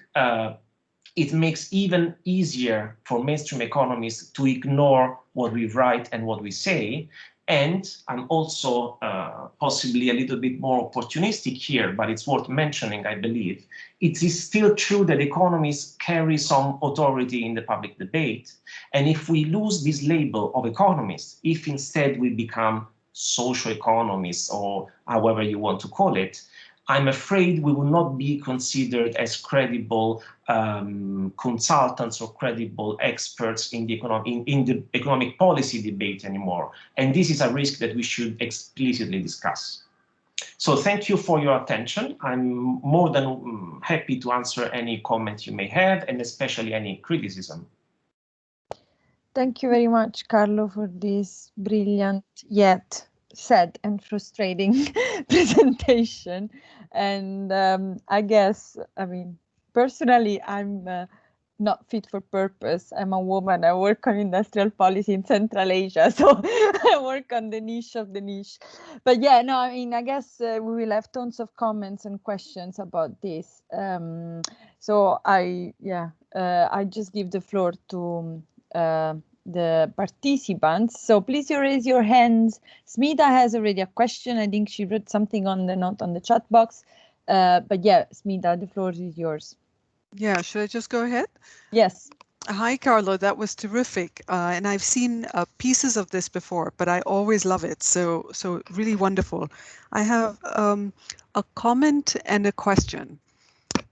it makes even easier for mainstream economists to ignore what we write and what we say. And I'm also possibly a little bit more opportunistic here, but it's worth mentioning, I believe. It is still true that economists carry some authority in the public debate. And if we lose this label of economists, if instead we become social economists, or however you want to call it, I'm afraid we will not be considered as credible consultants or credible experts in the economic policy debate anymore. And this is a risk that we should explicitly discuss. So thank you for your attention. I'm more than happy to answer any comment you may have, and especially any criticism. Thank you very much, Carlo, for this brilliant yet sad and frustrating presentation. And I guess, I mean, personally, I'm not fit for purpose. I'm a woman. I work on industrial policy in Central Asia, so I work on the niche of the niche. But yeah, no, I mean, I guess we will have tons of comments and questions about this. So I just give the floor to the participants. So please raise your hands. Smita has already a question. I think she wrote something on the note on the chat box. But yeah, Smita, the floor is yours. Yeah, should I just go ahead? Yes. Hi, Carlo. That was terrific. And I've seen pieces of this before, but I always love it. So really wonderful. I have a comment and a question.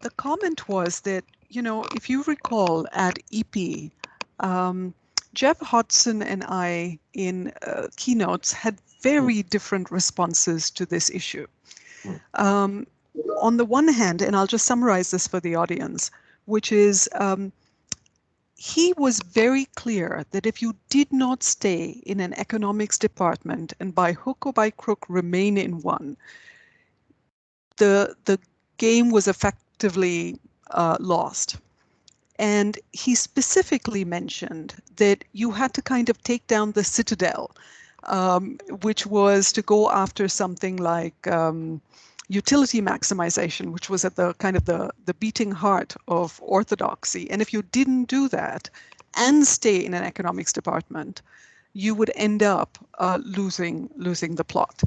The comment was that, you know, if you recall at EP, Jeff Hodgson and I in keynotes had very different responses to this issue. On the one hand, and I'll just summarize this for the audience, which is he was very clear that if you did not stay in an economics department and by hook or by crook remain in one, the game was effectively lost. And he specifically mentioned that you had to kind of take down the citadel, which was to go after something like utility maximization, which was at the kind of the beating heart of orthodoxy. And if you didn't do that and stay in an economics department, you would end up losing the plot.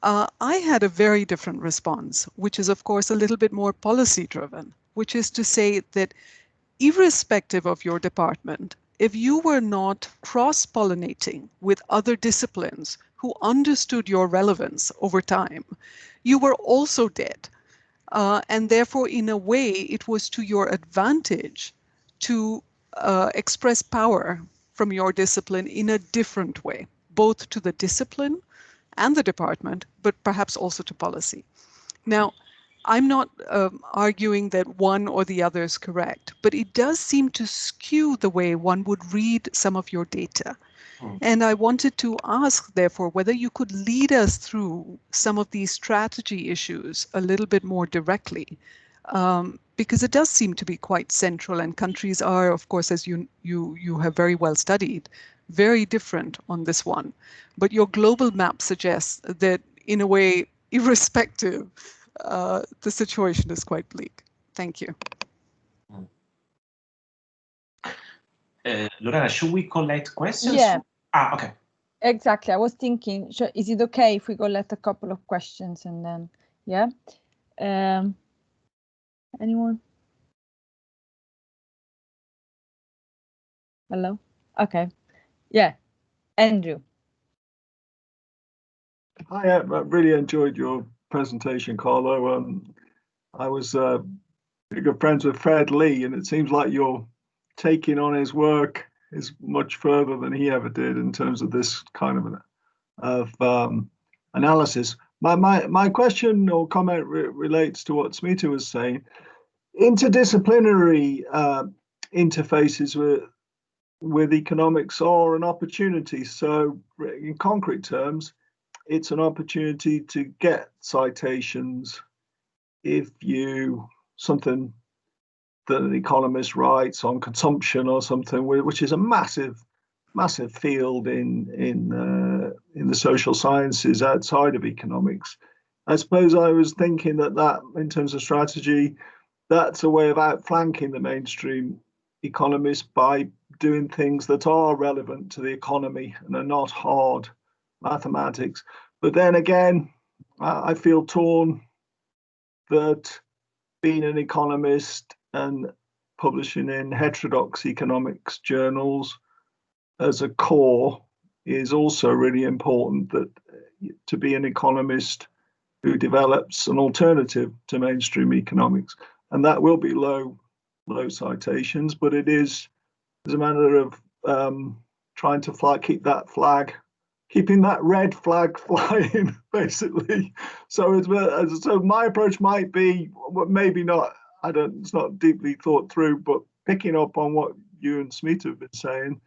I had a very different response, which is, of course, a little bit more policy driven, which is to say that irrespective of your department, if you were not cross-pollinating with other disciplines who understood your relevance over time, you were also dead. And therefore, in a way, it was to your advantage to express power from your discipline in a different way, both to the discipline and the department, but perhaps also to policy. Now, I'm not arguing that one or the other is correct, but it does seem to skew the way one would read some of your data. And I wanted to ask, therefore, whether you could lead us through some of these strategy issues a little bit more directly, because it does seem to be quite central, and countries are, of course, as you have very well studied, very different on this one. But your global map suggests that, in a way, irrespective, the situation is quite bleak. Thank you. Lorena, should we collect questions? Yeah. Okay. Exactly. I was thinking, is it okay if we collect a couple of questions and then, yeah? Anyone? Hello? Okay. Yeah. Andrew. Hi, I really enjoyed your presentation, Carlo. I was good friends with Fred Lee, and it seems like you're taking on his work is much further than he ever did in terms of this kind of analysis. My question or comment relates to what Smita was saying. Interdisciplinary interfaces with economics are an opportunity. So in concrete terms, it's an opportunity to get citations if something that an economist writes on consumption or something, which is a massive field in the social sciences outside of economics. I suppose I was thinking that in terms of strategy, that's a way of outflanking the mainstream economists by doing things that are relevant to the economy and are not hard mathematics. But then again, I feel torn that being an economist and publishing in heterodox economics journals as a core is also really important, that to be an economist who develops an alternative to mainstream economics. And that will be low citations, but it is a matter of trying to keeping that red flag flying, basically. So my approach might be, maybe not, it's not deeply thought through, but picking up on what you and Smita have been saying,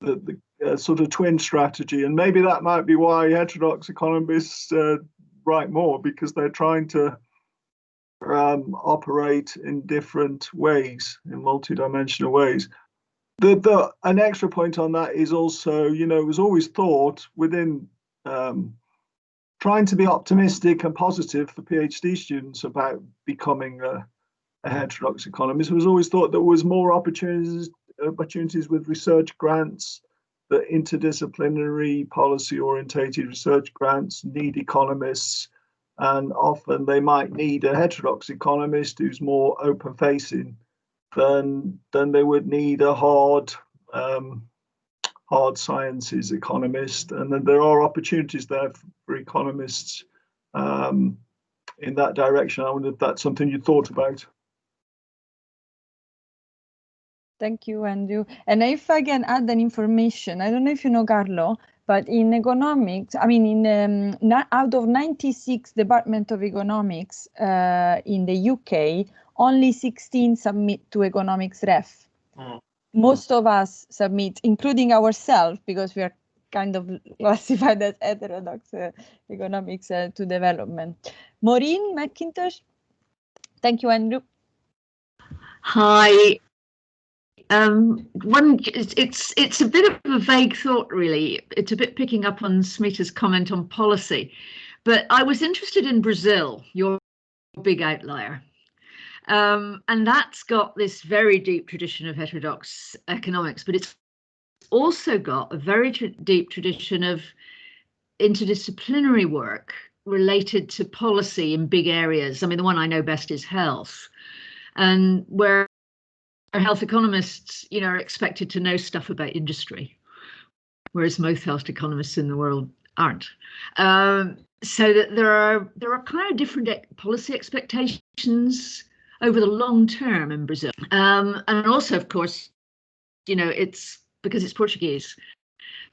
the sort of twin strategy. And maybe that might be why heterodox economists write more, because they're trying to operate in different ways, in multidimensional ways. An extra point on that is also, it was always thought within trying to be optimistic and positive for PhD students about becoming a heterodox economist. It was always thought there was more opportunities with research grants, that interdisciplinary policy orientated research grants need economists, and often they might need a heterodox economist who's more open facing than they would need a hard sciences economist. And then there are opportunities there for economists in that direction. I wonder if that's something you thought about. Thank you, Andrew. And if I can add an information, I don't know if you know, Carlo, but in economics, out of 96 Department of Economics in the UK, only 16 submit to economics ref. Most of us submit, including ourselves, because we are kind of classified as heterodox economics to development. Maureen McIntosh. Thank you, Andrew. Hi. It's a bit of a vague thought, really. It's a bit picking up on Smita's comment on policy, but I was interested in Brazil, your big outlier, and that's got this very deep tradition of heterodox economics, but it's also got a very deep tradition of interdisciplinary work related to policy in big areas. I mean, the one I know best is health, and where health economists, are expected to know stuff about industry, whereas most health economists in the world aren't. So that there are kind of different policy expectations over the long term in Brazil, and also, of course, it's because it's Portuguese.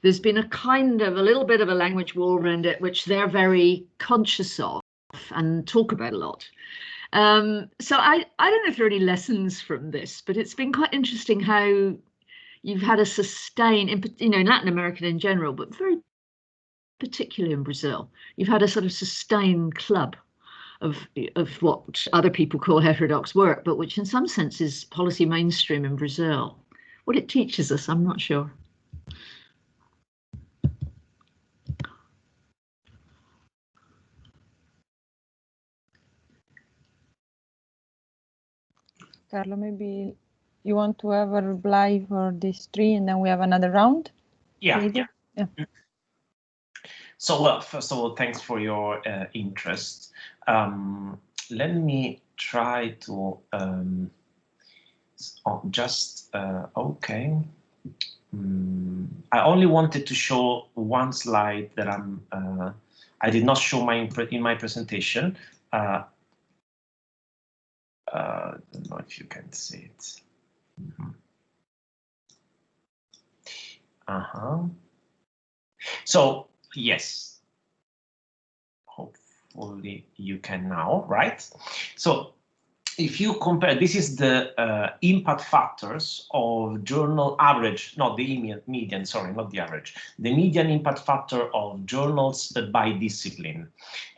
There's been a little bit of a language war around it, which they're very conscious of and talk about a lot. So I don't know if there are any lessons from this, but it's been quite interesting how, you've had a sustained, in Latin America in general, but very particularly in Brazil, you've had a sort of sustained club of what other people call heterodox work, but which in some sense is policy mainstream in Brazil. What it teaches us, I'm not sure. Carlo, maybe you want to have a reply for these three and then we have another round? Yeah. Yeah. So, well, first of all, thanks for your interest. Let me try to okay. I only wanted to show one slide that I did not show in my presentation. I don't know if you can see it. So, yes, hopefully you can now, right? So if you compare, this is the impact factors of journal average, not the median, sorry, not the average, the median impact factor of journals by discipline.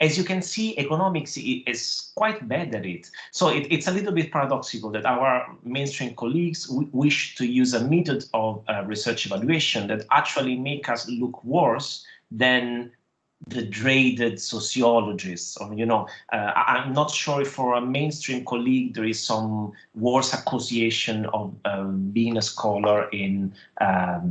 As you can see, economics is quite bad at it. So it's a little bit paradoxical that our mainstream colleagues wish to use a method of research evaluation that actually make us look worse than the dreaded sociologists, or I'm not sure if for a mainstream colleague there is some worse association of being a scholar in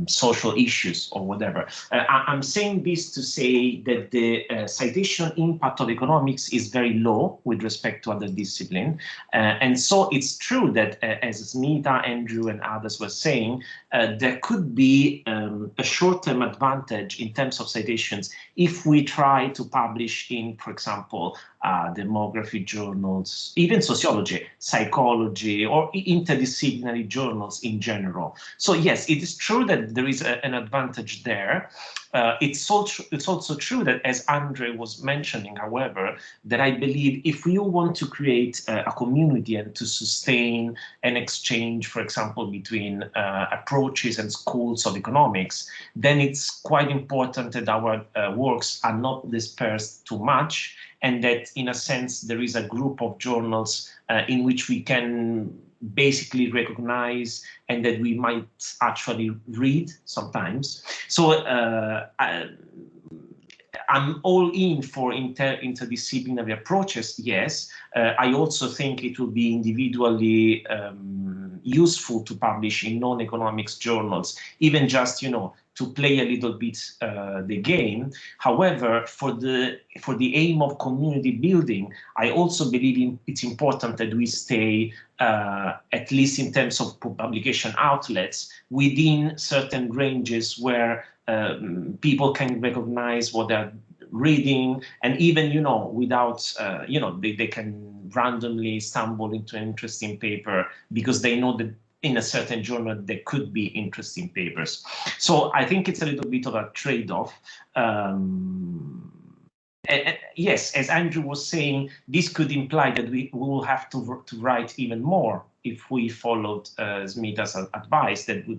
social issues or whatever. I'm saying this to say that the citation impact of economics is very low with respect to other disciplines, and so it's true that as Smita, Andrew, and others were saying, there could be a short-term advantage in terms of citations if we try to publish in, for example, demography journals, even sociology, psychology, or interdisciplinary journals in general. So yes, it is true that there is an advantage there. It's also true that, as Andre was mentioning, however, that I believe if you want to create a community and to sustain an exchange, for example, between approaches and schools of economics, then it's quite important that our works are not dispersed too much, and that in a sense there is a group of journals in which we can basically recognize and that we might actually read sometimes. So I'm all in for interdisciplinary approaches, yes. I also think it will be individually useful to publish in non-economics journals, even just, to play a little bit the game. However, for the aim of community building, I also believe it's important that we stay, at least in terms of publication outlets, within certain ranges where people can recognize what they're reading, and even, without, they can randomly stumble into an interesting paper because they know that in a certain journal there could be interesting papers. So I think it's a little bit of a trade-off. Yes, as Andrew was saying, this could imply that we will have to write even more if we followed Smita's advice. We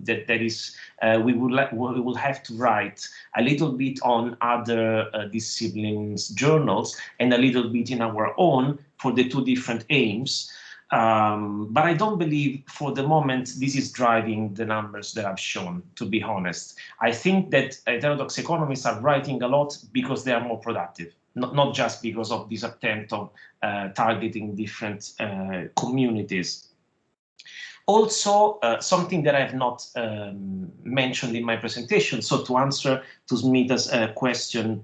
will have to write a little bit on other disciplines journals and a little bit in our own for the two different aims. But I don't believe for the moment this is driving the numbers that I've shown, to be honest. I think that heterodox economists are writing a lot because they are more productive, not just because of this attempt of targeting different communities. Also, something that I have not mentioned in my presentation, so to answer to Smita's question,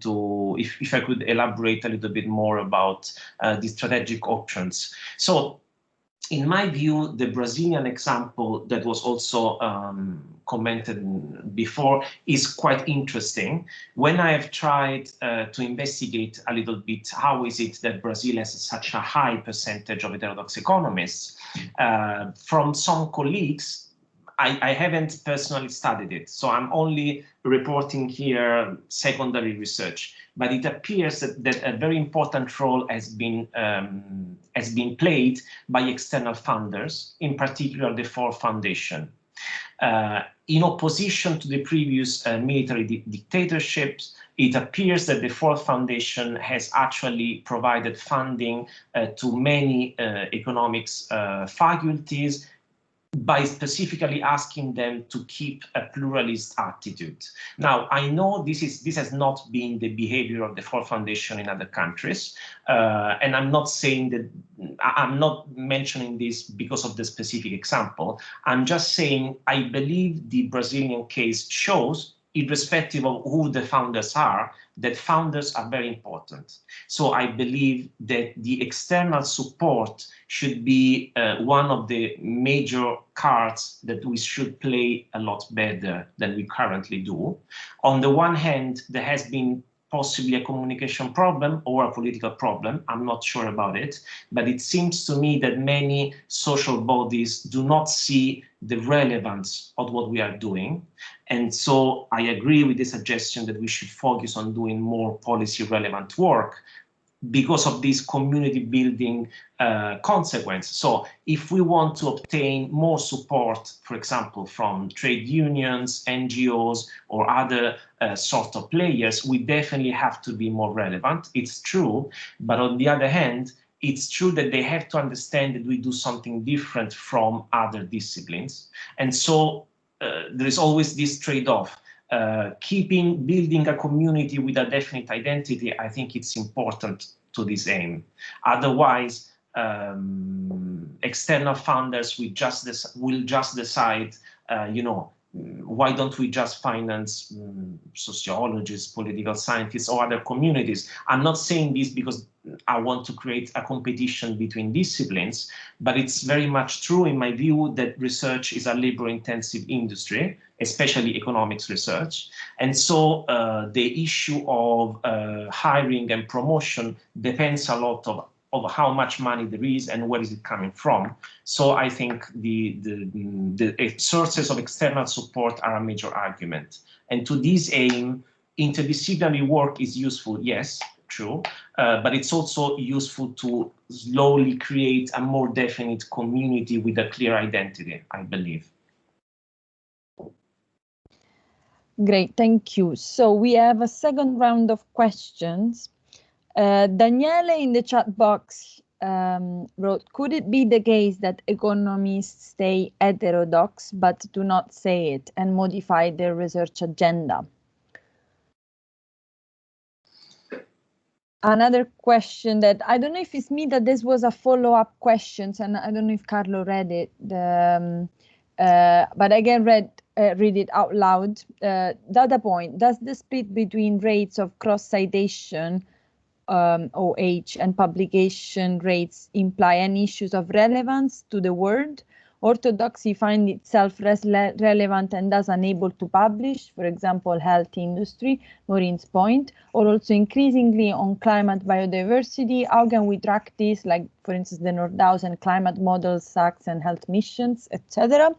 if I could elaborate a little bit more about the strategic options. So, in my view, the Brazilian example that was also commented before is quite interesting. When I have tried to investigate a little bit how is it that Brazil has such a high percentage of heterodox economists, from some colleagues, I haven't personally studied it, so I'm only reporting here secondary research. But it appears that a very important role has been played by external funders, in particular the Ford Foundation. In opposition to the previous military dictatorships, it appears that the Ford Foundation has actually provided funding to many economics faculties by specifically asking them to keep a pluralist attitude. Now, I know this has not been the behavior of the Ford Foundation in other countries, and I'm not saying that, I'm not mentioning this because of the specific example. I'm just saying I believe the Brazilian case shows, irrespective of who the founders are, that founders are very important. So I believe that the external support should be one of the major cards that we should play a lot better than we currently do. On the one hand, there has been possibly a communication problem or a political problem. I'm not sure about it, but it seems to me that many social bodies do not see the relevance of what we are doing. And so I agree with the suggestion that we should focus on doing more policy relevant work because of this community building consequence. So if we want to obtain more support, for example, from trade unions, NGOs, or other sort of players, we definitely have to be more relevant. It's true. But on the other hand, it's true that they have to understand that we do something different from other disciplines. And so there is always this trade-off. Building a community with a definite identity, I think it's important to this aim. Otherwise, external funders will just decide, why don't we just finance sociologists, political scientists, or other communities? I'm not saying this because I want to create a competition between disciplines, but it's very much true in my view that research is a labor-intensive industry, especially economics research. And so the issue of hiring and promotion depends a lot of how much money there is and where is it coming from. So I think the sources of external support are a major argument. And to this aim, interdisciplinary work is useful, yes, true, but it's also useful to slowly create a more definite community with a clear identity, I believe. Great, thank you. So we have a second round of questions. Daniele in the chat box wrote, could it be the case that economists stay heterodox but do not say it and modify their research agenda? Another question that I don't know if it's me that this was a follow-up question, and I don't know if Carlo read it, but I can read it out loud. Data point, does the split between rates of cross-citation OH and publication rates imply any issues of relevance to the world? Orthodoxy find itself relevant and thus unable to publish, for example, health industry, Maureen's point, or also increasingly on climate biodiversity. How can we track this, like, for instance, the Nordhausen climate models, SACs and health missions, etc.?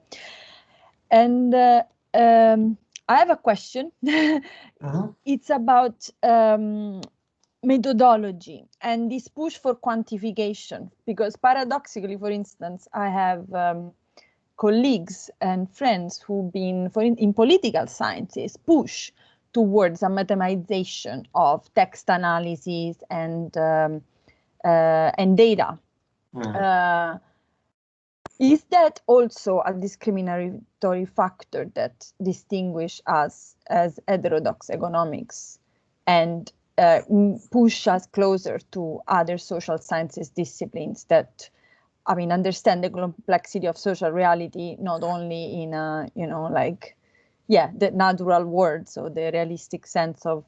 And I have a question. It's about methodology and this push for quantification, because paradoxically, for instance, I have colleagues and friends who've been in political sciences push towards a mathematization of text analysis and data. Is that also a discriminatory factor that distinguishes us as heterodox economics and push us closer to other social sciences disciplines that, I mean, understand the complexity of social reality, not only in the natural world, so the realistic sense of,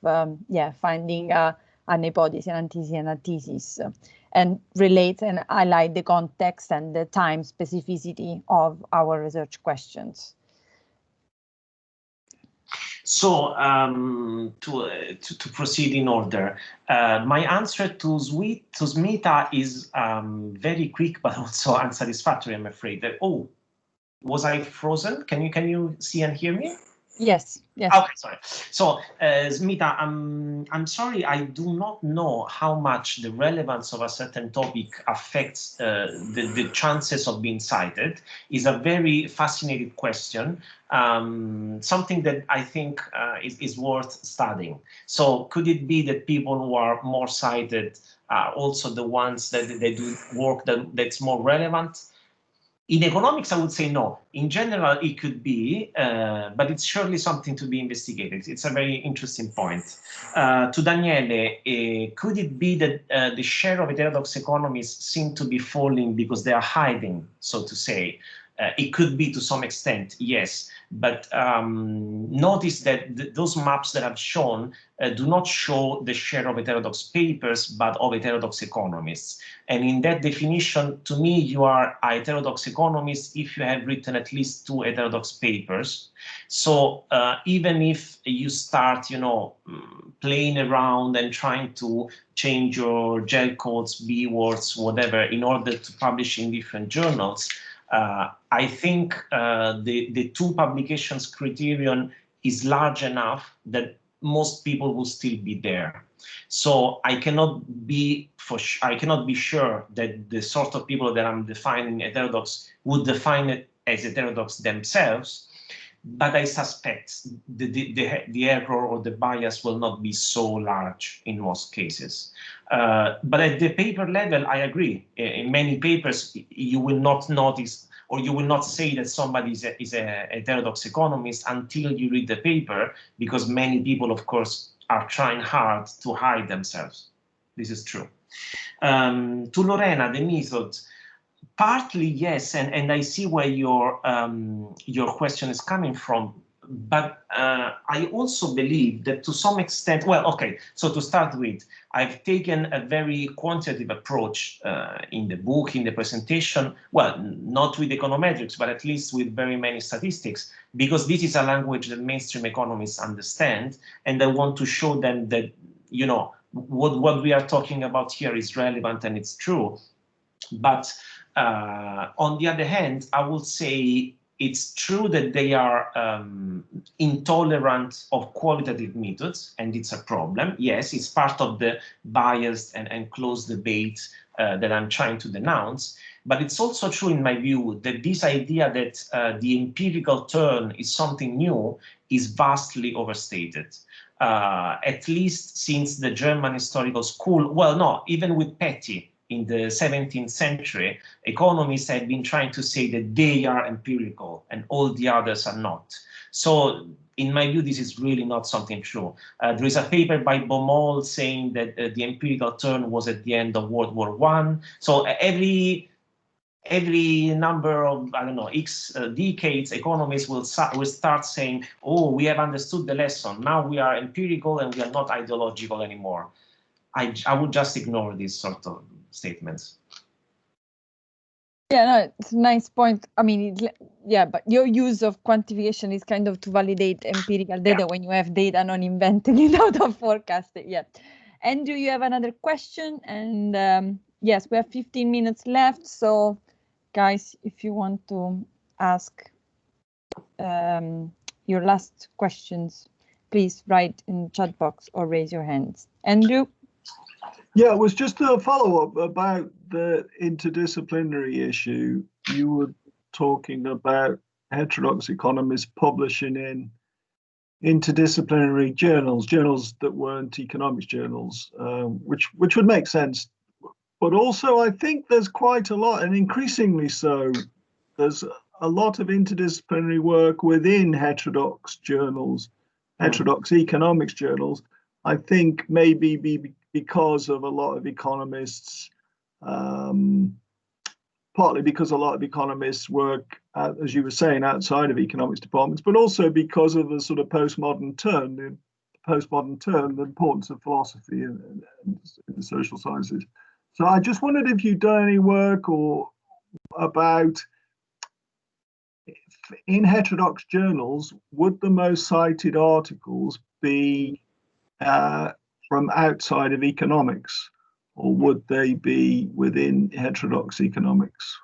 finding an hypothesis, an antithesis, and relate and highlight the context and the time specificity of our research questions. So to proceed in order, my answer to Smita is very quick, but also unsatisfactory, I'm afraid. Was I frozen? Can you see and hear me? Yes, yes. Okay, sorry. So, Smita, I'm sorry, I do not know how much the relevance of a certain topic affects the chances of being cited. Is a very fascinating question, something that I think is worth studying. So, could it be that people who are more cited are also the ones that they do work that's more relevant? In economics, I would say no. In general, it could be, but it's surely something to be investigated. It's a very interesting point. To Daniele, could it be that the share of heterodox economists seem to be falling because they are hiding, so to say? It could be to some extent, yes. But notice that those maps that I've shown do not show the share of heterodox papers, but of heterodox economists. And in that definition, to me, you are a heterodox economist if you have written at least 2 heterodox papers. So even if you start, playing around and trying to change your gel codes, B words, whatever, in order to publish in different journals, I think the 2 publications criterion is large enough that most people will still be there. So I cannot be sure that the sort of people that I'm defining heterodox would define it as heterodox themselves, but I suspect the error or the bias will not be so large in most cases. But at the paper level, I agree. In many papers, you will not notice or you will not say that somebody is a heterodox economist until you read the paper, because many people, of course, are trying hard to hide themselves. This is true. To Lorena, the method, partly yes, and I see where your question is coming from. But I also believe that to some extent, well, okay, so to start with, I've taken a very quantitative approach in the book, in the presentation, well, not with econometrics, but at least with very many statistics, because this is a language that mainstream economists understand, and I want to show them that, what we are talking about here is relevant and it's true. But on the other hand, I will say it's true that they are intolerant of qualitative methods, and it's a problem. Yes, it's part of the biased and closed debate that I'm trying to denounce. But it's also true, in my view, that this idea that the empirical turn is something new is vastly overstated. At least since the German historical school, well, no, even with Petty, in the 17th century, economists had been trying to say that they are empirical and all the others are not. So in my view, this is really not something true. There is a paper by Baumol saying that the empirical turn was at the end of World War I. So every number of, I don't know, X decades, economists will start saying, oh, we have understood the lesson. Now we are empirical and we are not ideological anymore. I would just ignore these sort of statements. Yeah, no, it's a nice point. I mean, yeah, but your use of quantification is kind of to validate empirical data when you have data not invented it out of forecasting. Yeah. Andrew, you have another question? And yes, we have 15 minutes left. So, guys, if you want to ask your last questions, please write in the chat box or raise your hands. Andrew? Yeah, it was just a follow-up about the interdisciplinary issue. You were talking about heterodox economists publishing in interdisciplinary journals that weren't economics journals, which would make sense. But also, I think there's quite a lot, and increasingly so, there's a lot of interdisciplinary work within heterodox journals, heterodox economics journals. I think maybe because of a lot of economists, partly because a lot of economists work, as you were saying, outside of economics departments, but also because of the sort of postmodern turn, the importance of philosophy and the social sciences. So I just wondered if you'd done any work or about, in heterodox journals, would the most cited articles be from outside of economics, or would they be within heterodox economics?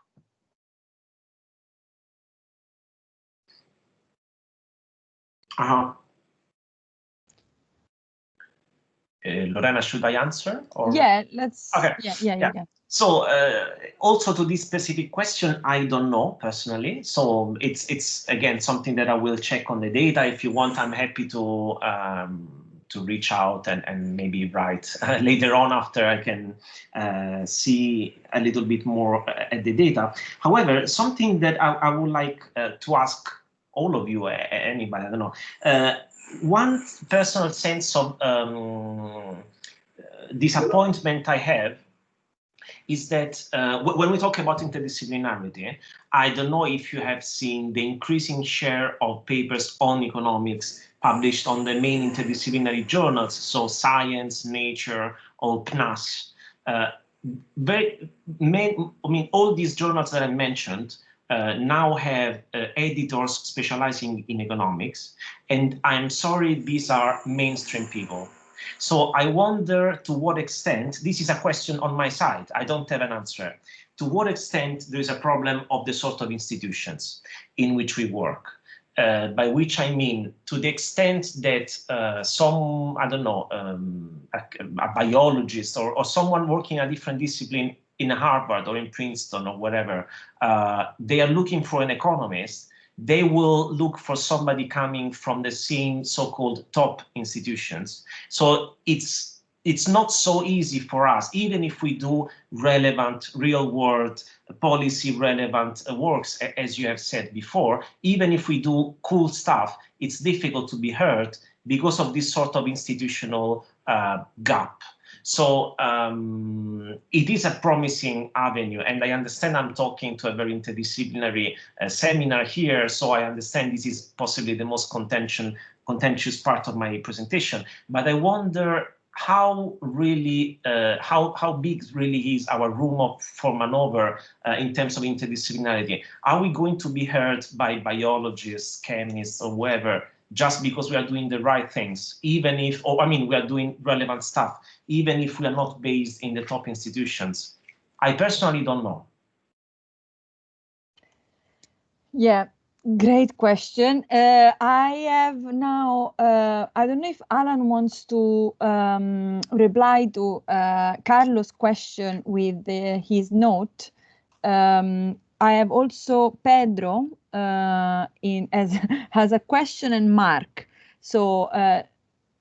Lorena, should I answer? Or? Yeah, let's. Okay. Yeah. So also to this specific question, I don't know personally. So it's again something that I will check on the data. If you want, I'm happy to reach out and maybe write later on after I can see a little bit more at the data. However, something that I would like to ask all of you, anybody, I don't know, one personal sense of disappointment I have is that when we talk about interdisciplinarity, I don't know if you have seen the increasing share of papers on economics published on the main interdisciplinary journals, so Science, Nature, or PNAS. All these journals that I mentioned now have editors specializing in economics, and I'm sorry, these are mainstream people. So I wonder to what extent, this is a question on my side, I don't have an answer, to what extent there is a problem of the sort of institutions in which we work. By which I mean, to the extent that some, I don't know, a biologist or someone working in a different discipline in Harvard or in Princeton or whatever, they are looking for an economist, they will look for somebody coming from the same so-called top institutions. So it's not so easy for us, even if we do relevant, real-world, policy-relevant works, as you have said before, even if we do cool stuff, it's difficult to be heard because of this sort of institutional gap. So it is a promising avenue, and I understand I'm talking to a very interdisciplinary seminar here, so I understand this is possibly the most contentious part of my presentation, but I wonder how really, how big really is our room for maneuver in terms of interdisciplinarity. Are we going to be heard by biologists, chemists, or whoever, just because we are doing the right things, even if, or I mean, we are doing relevant stuff, even if we are not based in the top institutions? I personally don't know. Yeah, great question. I have now, I don't know if Alan wants to reply to Carlo's question with his note. I have also Pedro has a question and Mark. So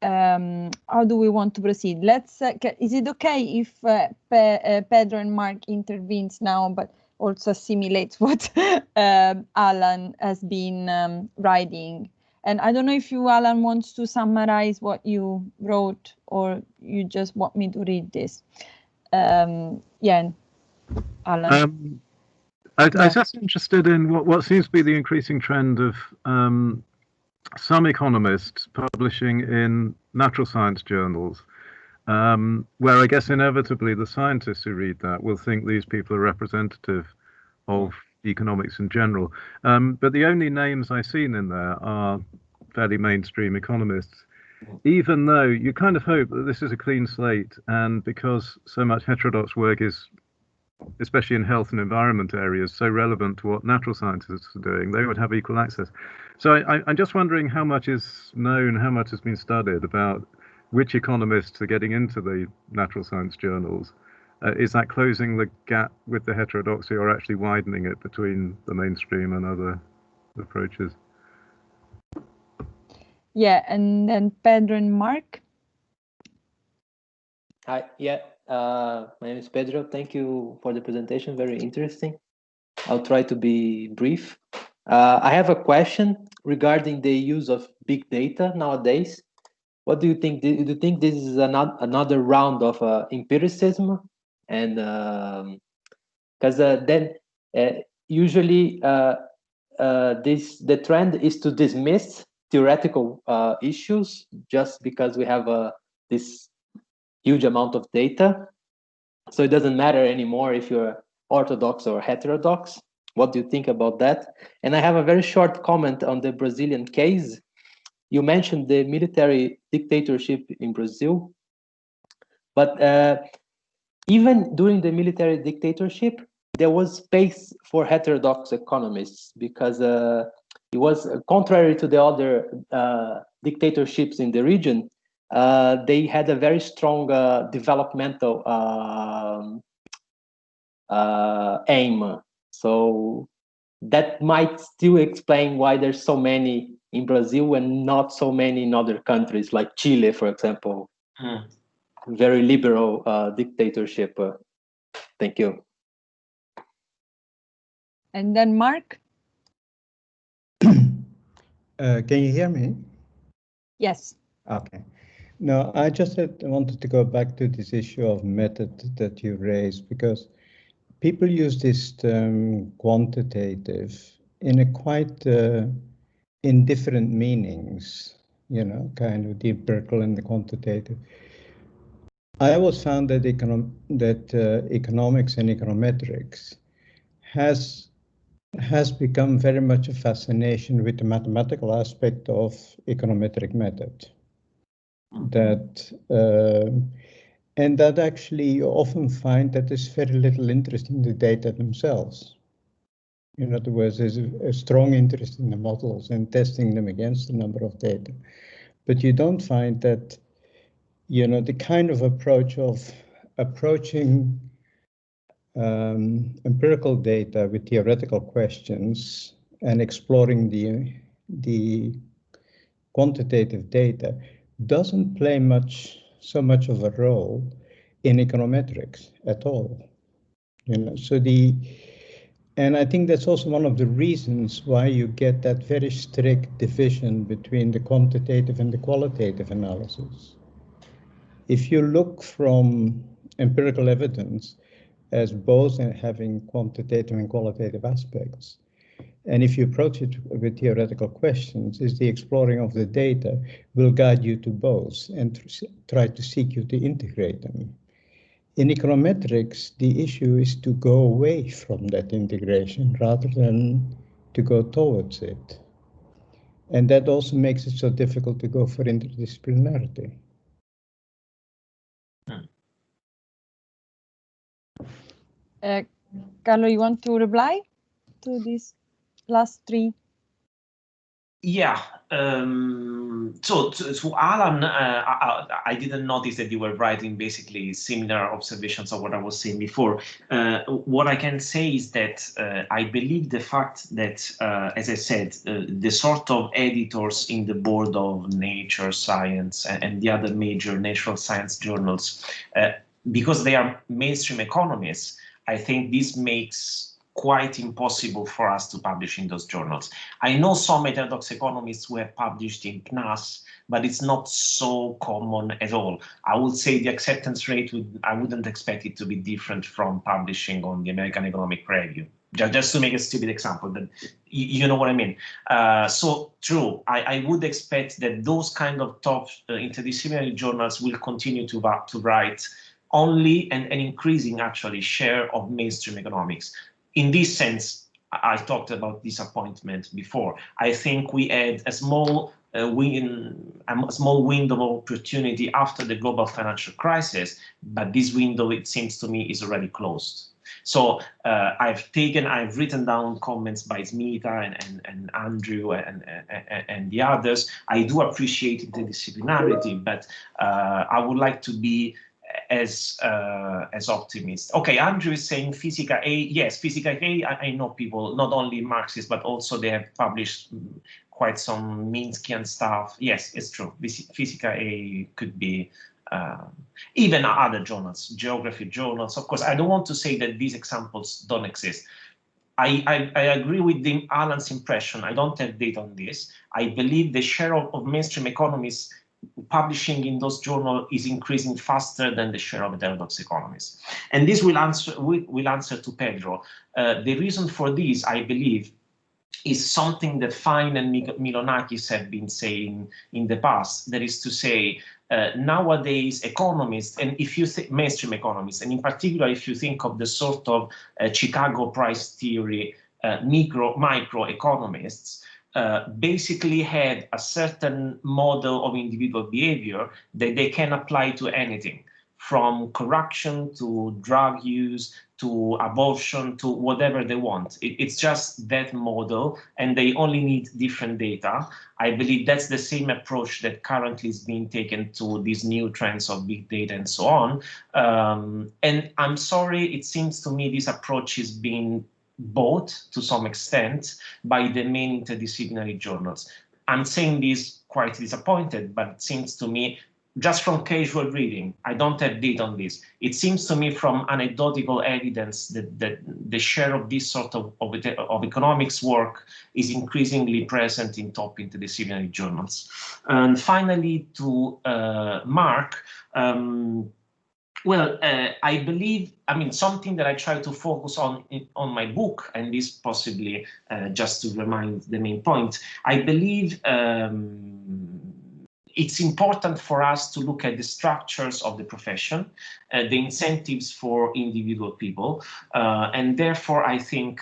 how do we want to proceed? Let's. Is it okay if Pedro and Mark intervenes now, but also assimilates what Alan has been writing? And I don't know if you, Alan, wants to summarize what you wrote, or you just want me to read this. Yeah, Alan. I was just interested in what seems to be the increasing trend of some economists publishing in natural science journals, where I guess inevitably the scientists who read that will think these people are representative of economics in general. But the only names I've seen in there are fairly mainstream economists, even though you kind of hope that this is a clean slate, and because so much heterodox work is, especially in health and environment areas, so relevant to what natural scientists are doing, they would have equal access. So I'm just wondering how much is known, how much has been studied about which economists are getting into the natural science journals. Is that closing the gap with the heterodoxy, or actually widening it between the mainstream and other approaches? Yeah, and then Pedro and Mark. Hi, yeah, my name is Pedro. Thank you for the presentation, very interesting. I'll try to be brief. I have a question regarding the use of big data nowadays. What do you think? Do you think this is another round of empiricism? And because then usually the trend is to dismiss theoretical issues just because we have this huge amount of data. So it doesn't matter anymore if you're orthodox or heterodox. What do you think about that? And I have a very short comment on the Brazilian case. You mentioned the military dictatorship in Brazil, but even during the military dictatorship, there was space for heterodox economists, because it was contrary to the other dictatorships in the region. They had a very strong developmental aim. So that might still explain why there's so many in Brazil and not so many in other countries like Chile, for example. Very liberal dictatorship. Thank you. And then Mark? Can you hear me? Yes. Okay. No, I just wanted to go back to this issue of method that you raised, because people use this term quantitative in a quite in different meanings, you know, kind of the empirical and the quantitative. I always found that economics and econometrics has become very much a fascination with the mathematical aspect of econometric method. That and that actually you often find that there's very little interest in the data themselves. In other words, there's a strong interest in the models and testing them against a number of data, but you don't find that, you know, the kind of approach of approaching empirical data with theoretical questions and exploring the quantitative data doesn't play so much of a role in econometrics at all. You know, and I think that's also one of the reasons why you get that very strict division between the quantitative and the qualitative analysis. If you look from empirical evidence as both having quantitative and qualitative aspects, and if you approach it with theoretical questions, is the exploring of the data will guide you to both and try to seek you to integrate them. In econometrics, the issue is to go away from that integration rather than to go towards it. And that also makes it so difficult to go for interdisciplinarity. Carlo, you want to reply to these last three? Yeah. So to Alan, I didn't notice that you were writing basically similar observations of what I was saying before. What I can say is that I believe the fact that, as I said, the sort of editors in the board of Nature, Science, and the other major natural science journals, because they are mainstream economists, I think this makes quite impossible for us to publish in those journals. I know some heterodox economists who have published in PNAS, but it's not so common at all. I would say the acceptance rate, I wouldn't expect it to be different from publishing on the American Economic Review. Just to make a stupid example, but you know what I mean. So true, I would expect that those kind of top interdisciplinary journals will continue to write only and an increasing actually share of mainstream economics. In this sense, I talked about disappointment before. I think we had a small window of opportunity after the global financial crisis, but this window, it seems to me, is already closed. So I've written down comments by Smita and Andrew and the others. I do appreciate interdisciplinarity, but I would like to be as optimist. Okay, Andrew is saying Physica A. Yes, Physica A, I know people, not only Marxists, but also they have published quite some Minskian stuff. Yes, it's true. Physica A could be even other journals, geography journals. Of course, I don't want to say that these examples don't exist. I agree with Alan's impression. I don't have data on this. I believe the share of mainstream economists publishing in those journals is increasing faster than the share of heterodox economists. And this will answer to Pedro. The reason for this, I believe, is something that Fine and Milonakis have been saying in the past. That is to say, nowadays economists, and if you think mainstream economists, and in particular if you think of the sort of Chicago price theory micro economists, basically had a certain model of individual behavior that they can apply to anything. from corruption to drug use to abortion to whatever they want. It's just that model, and they only need different data. I believe that's the same approach that currently is being taken to these new trends of big data and so on. And I'm sorry, it seems to me this approach is being bought to some extent by the main interdisciplinary journals. I'm saying this quite disappointed, but it seems to me, just from casual reading, I don't have data on this. It seems to me from anecdotal evidence that the share of this sort of economics work is increasingly present in top interdisciplinary journals. And finally, to Mark, well, I believe, I mean, something that I try to focus on my book, and this possibly just to remind the main point, I believe it's important for us to look at the structures of the profession, the incentives for individual people, and therefore I think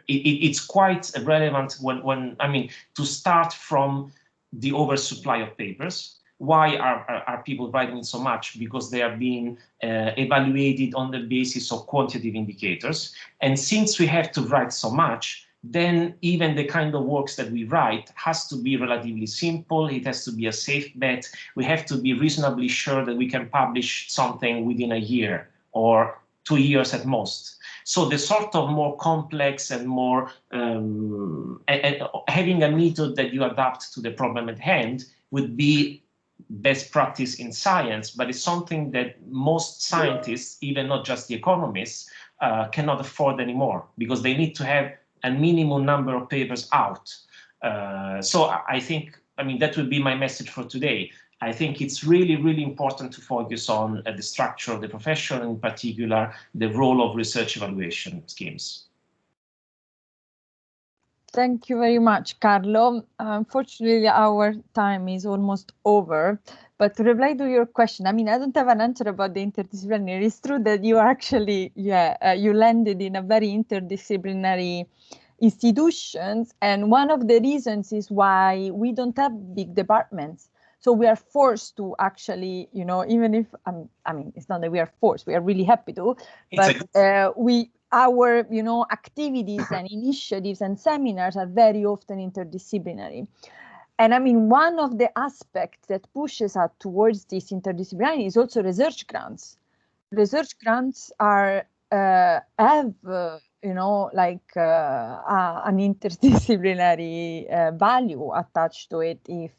it's quite relevant when I mean, to start from the oversupply of papers. Why are people writing so much? Because they are being evaluated on the basis of quantitative indicators. And since we have to write so much, then even the kind of works that we write has to be relatively simple. It has to be a safe bet. We have to be reasonably sure that we can publish something within a year or 2 years at most. So the sort of more complex and more having a method that you adapt to the problem at hand would be best practice in science, but it's something that most scientists, even not just the economists, cannot afford anymore, because they need to have a minimum number of papers out. So I think, I mean, that would be my message for today. I think it's really, really important to focus on the structure of the profession, in particular, the role of research evaluation schemes. Thank you very much, Carlo. Unfortunately, our time is almost over. But to reply to your question, I mean, I don't have an answer about the interdisciplinary. It's true that you actually, you landed in a very interdisciplinary institutions. And one of the reasons is why we don't have big departments. So we are forced to actually, you know, even if, I mean, it's not that we are forced, we are really happy to, but our, you know, activities and initiatives and seminars are very often interdisciplinary. And I mean, one of the aspects that pushes us towards this interdisciplinary is also research grants. Research grants are, you know, like an interdisciplinary value attached to it if,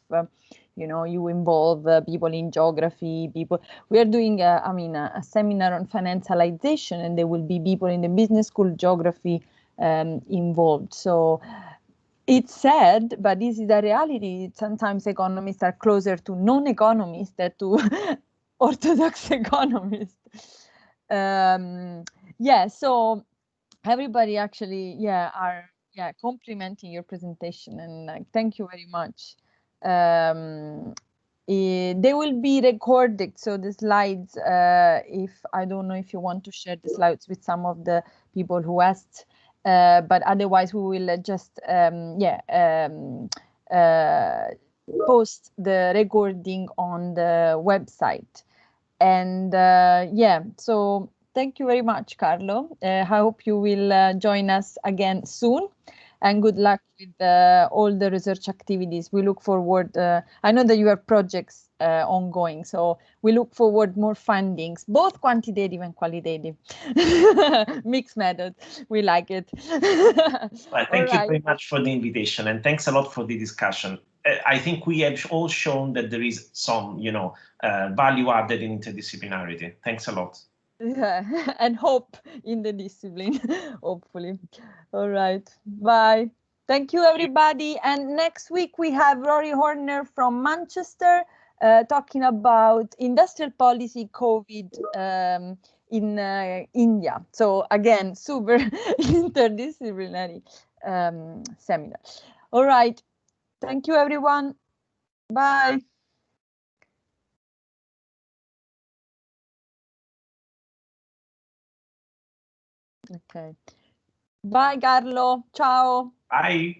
you know, you involve people in geography, people. We are doing, I mean, a seminar on financialization, and there will be people in the business school geography involved. So it's sad, but this is the reality. Sometimes economists are closer to non-economists than to orthodox economists. Yeah, so everybody actually, are complimenting your presentation, and thank you very much. They will be recorded, so the slides, if I don't know if you want to share the slides with some of the people who asked, but otherwise we will just post the recording on the website. And so thank you very much, Carlo. I hope you will join us again soon. And good luck with all the research activities. We look forward. I know that you have projects ongoing, so we look forward more findings, both quantitative and qualitative. Mixed method. We like it. Well, thank you very much for the invitation, and thanks a lot for the discussion. I think we have all shown that there is some, you know, value added in interdisciplinarity. Thanks a lot. Yeah, and hope in the discipline, hopefully. All right, bye. Thank you, everybody. And next week we have Rory Horner from Manchester talking about industrial policy COVID in India. So again, super interdisciplinary seminar. All right, thank you, everyone. Bye. Okay. Bye, Carlo. Ciao. Bye.